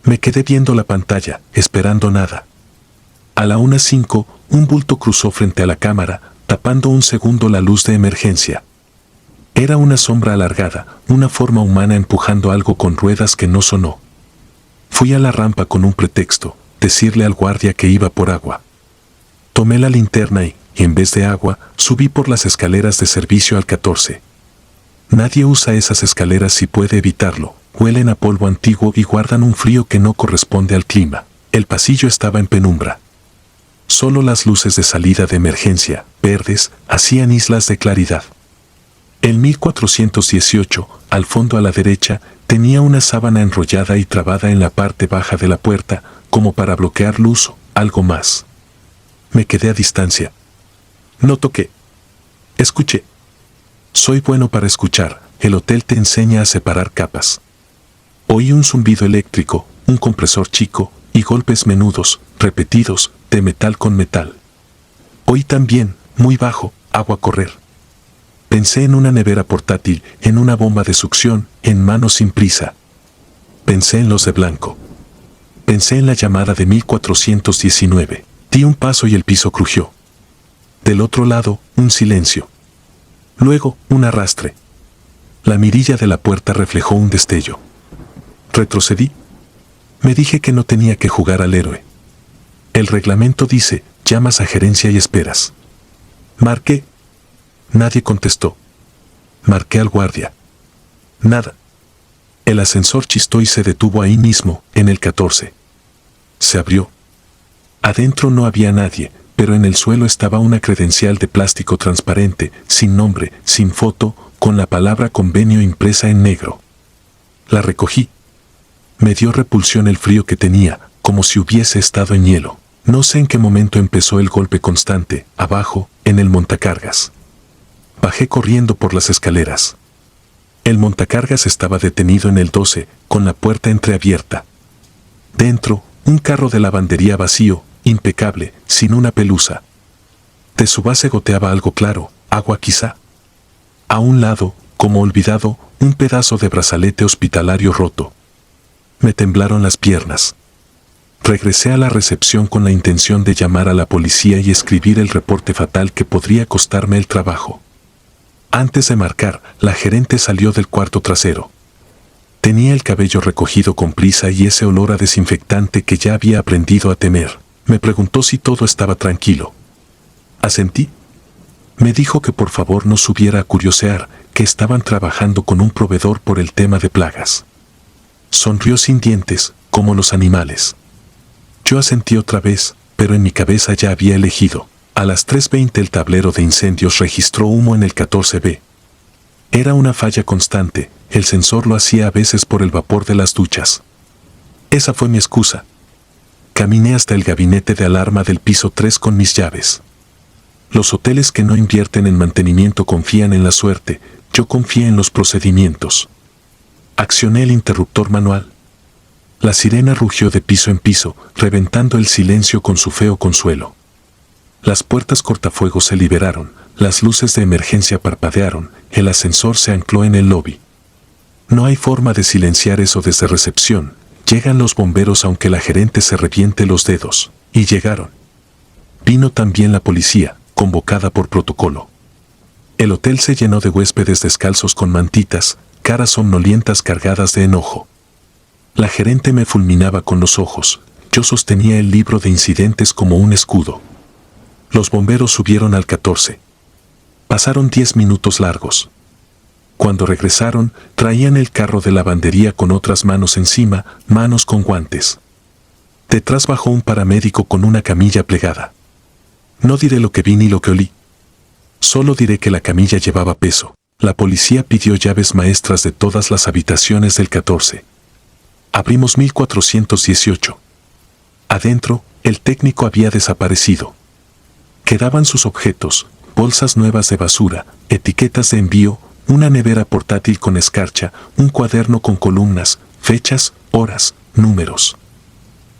Me quedé viendo la pantalla, esperando nada. A la 1:05, un bulto cruzó frente a la cámara, tapando un segundo la luz de emergencia. Era una sombra alargada, una forma humana empujando algo con ruedas que no sonó. Fui a la rampa con un pretexto, decirle al guardia que iba por agua. Tomé la linterna y, en vez de agua, subí por las escaleras de servicio al 14. Nadie usa esas escaleras si puede evitarlo, huelen a polvo antiguo y guardan un frío que no corresponde al clima. El pasillo estaba en penumbra. Solo las luces de salida de emergencia, verdes, hacían islas de claridad. El 1418, al fondo a la derecha, tenía una sábana enrollada y trabada en la parte baja de la puerta, como para bloquear luz, algo más. Me quedé a distancia. No toqué. Escuché. Soy bueno para escuchar, el hotel te enseña a separar capas. Oí un zumbido eléctrico, un compresor chico, y golpes menudos, repetidos, de metal con metal. Oí también, muy bajo, agua correr. Pensé en una nevera portátil, en una bomba de succión, en manos sin prisa. Pensé en los de blanco. Pensé en la llamada de 1419. Di un paso y el piso crujió. Del otro lado, un silencio. Luego, un arrastre. La mirilla de la puerta reflejó un destello. Retrocedí. Me dije que no tenía que jugar al héroe. El reglamento dice, llamas a gerencia y esperas. Marqué. Nadie contestó. Marqué al guardia. Nada. El ascensor chistó y se detuvo ahí mismo, en el 14. Se abrió. Adentro no había nadie, pero en el suelo estaba una credencial de plástico transparente, sin nombre, sin foto, con la palabra convenio impresa en negro. La recogí. Me dio repulsión el frío que tenía, como si hubiese estado en hielo. No sé en qué momento empezó el golpe constante, abajo, en el montacargas. Bajé corriendo por las escaleras. El montacargas estaba detenido en el 12, con la puerta entreabierta. Dentro, un carro de lavandería vacío, impecable, sin una pelusa. De su base goteaba algo claro, agua quizá. A un lado, como olvidado, un pedazo de brazalete hospitalario roto. Me temblaron las piernas. Regresé a la recepción con la intención de llamar a la policía y escribir el reporte fatal que podría costarme el trabajo. Antes de marcar, la gerente salió del cuarto trasero. Tenía el cabello recogido con prisa y ese olor a desinfectante que ya había aprendido a temer. Me preguntó si todo estaba tranquilo. Asentí. Me dijo que por favor no subiera a curiosear, que estaban trabajando con un proveedor por el tema de plagas. Sonrió sin dientes, como los animales. Yo asentí otra vez, pero en mi cabeza ya había elegido. A las 3:20 el tablero de incendios registró humo en el 14B. Era una falla constante, el sensor lo hacía a veces por el vapor de las duchas. Esa fue mi excusa. Caminé hasta el gabinete de alarma del piso 3 con mis llaves. Los hoteles que no invierten en mantenimiento confían en la suerte, yo confié en los procedimientos. Accioné el interruptor manual. La sirena rugió de piso en piso, reventando el silencio con su feo consuelo. Las puertas cortafuegos se liberaron, las luces de emergencia parpadearon, el ascensor se ancló en el lobby. No hay forma de silenciar eso desde recepción. Llegan los bomberos aunque la gerente se reviente los dedos. Y llegaron. Vino también la policía, convocada por protocolo. El hotel se llenó de huéspedes descalzos con mantitas, caras somnolientas cargadas de enojo. La gerente me fulminaba con los ojos. Yo sostenía el libro de incidentes como un escudo. Los bomberos subieron al 14. Pasaron 10 minutos largos. Cuando regresaron, traían el carro de lavandería con otras manos encima, manos con guantes. Detrás bajó un paramédico con una camilla plegada. No diré lo que vi ni lo que olí. Solo diré que la camilla llevaba peso. La policía pidió llaves maestras de todas las habitaciones del 14. Abrimos 1418. Adentro, el técnico había desaparecido. Quedaban sus objetos, bolsas nuevas de basura, etiquetas de envío, una nevera portátil con escarcha, un cuaderno con columnas, fechas, horas, números.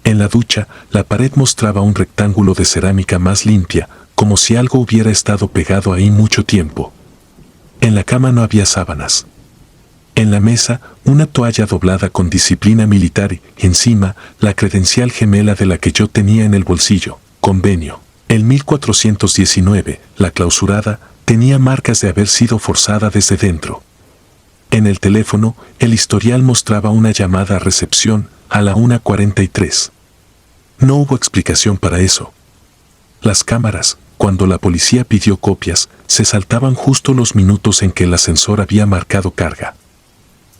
En la ducha, la pared mostraba un rectángulo de cerámica más limpia, como si algo hubiera estado pegado ahí mucho tiempo. En la cama no había sábanas. En la mesa, una toalla doblada con disciplina militar y, encima, la credencial gemela de la que yo tenía en el bolsillo, convenio. En 1419, la clausurada, tenía marcas de haber sido forzada desde dentro. En el teléfono, el historial mostraba una llamada a recepción a la 1:43. No hubo explicación para eso. Las cámaras, cuando la policía pidió copias, se saltaban justo los minutos en que el ascensor había marcado carga.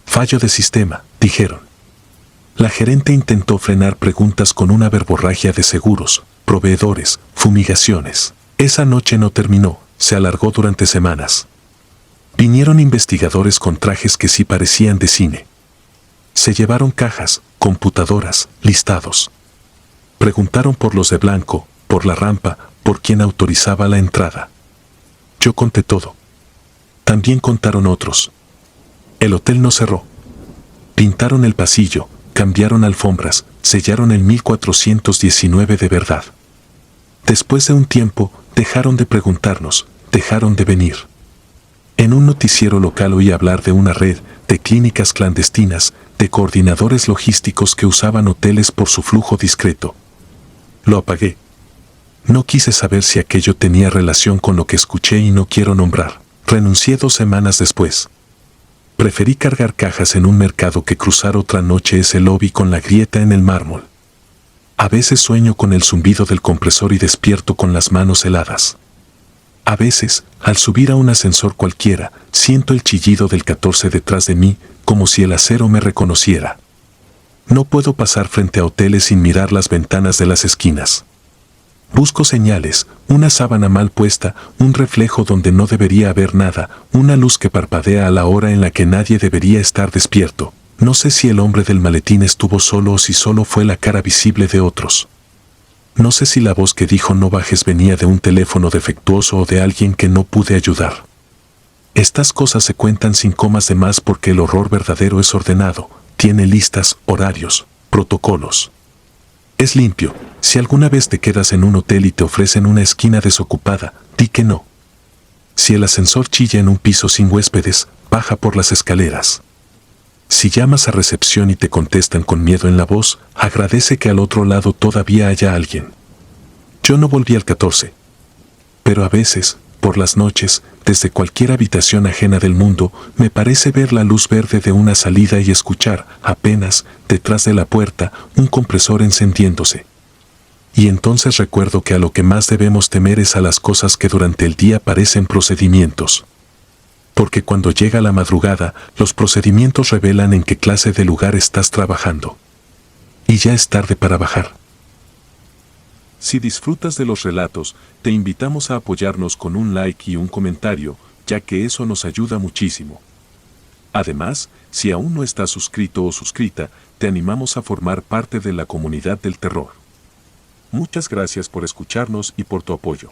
Fallo de sistema, dijeron. La gerente intentó frenar preguntas con una verborragia de seguros, proveedores, fumigaciones. Esa noche no terminó, se alargó durante semanas. Vinieron investigadores con trajes que sí parecían de cine. Se llevaron cajas, computadoras, listados. Preguntaron por los de blanco, por la rampa, por quién autorizaba la entrada. Yo conté todo. También contaron otros. El hotel no cerró. Pintaron el pasillo, cambiaron alfombras, sellaron el 1419 de verdad. Después de un tiempo, dejaron de preguntarnos, dejaron de venir. En un noticiero local oí hablar de una red, de clínicas clandestinas, de coordinadores logísticos que usaban hoteles por su flujo discreto. Lo apagué. No quise saber si aquello tenía relación con lo que escuché y no quiero nombrar. Renuncié 2 semanas después. Preferí cargar cajas en un mercado que cruzar otra noche ese lobby con la grieta en el mármol. A veces sueño con el zumbido del compresor y despierto con las manos heladas. A veces, al subir a un ascensor cualquiera, siento el chillido del 14 detrás de mí, como si el acero me reconociera. No puedo pasar frente a hoteles sin mirar las ventanas de las esquinas. Busco señales, una sábana mal puesta, un reflejo donde no debería haber nada, una luz que parpadea a la hora en la que nadie debería estar despierto. No sé si el hombre del maletín estuvo solo o si solo fue la cara visible de otros. No sé si la voz que dijo no bajes venía de un teléfono defectuoso o de alguien que no pude ayudar. Estas cosas se cuentan sin comas de más porque el horror verdadero es ordenado, tiene listas, horarios, protocolos. Es limpio. Si alguna vez te quedas en un hotel y te ofrecen una esquina desocupada, di que no. Si el ascensor chilla en un piso sin huéspedes, baja por las escaleras. Si llamas a recepción y te contestan con miedo en la voz, agradece que al otro lado todavía haya alguien. Yo no volví al 14. Pero a veces, por las noches, desde cualquier habitación ajena del mundo, me parece ver la luz verde de una salida y escuchar, apenas, detrás de la puerta, un compresor encendiéndose. Y entonces recuerdo que a lo que más debemos temer es a las cosas que durante el día parecen procedimientos. Porque cuando llega la madrugada, los procedimientos revelan en qué clase de lugar estás trabajando. Y ya es tarde para bajar. Si disfrutas de los relatos, te invitamos a apoyarnos con un like y un comentario, ya que eso nos ayuda muchísimo. Además, si aún no estás suscrito o suscrita, te animamos a formar parte de la comunidad del terror. Muchas gracias por escucharnos y por tu apoyo.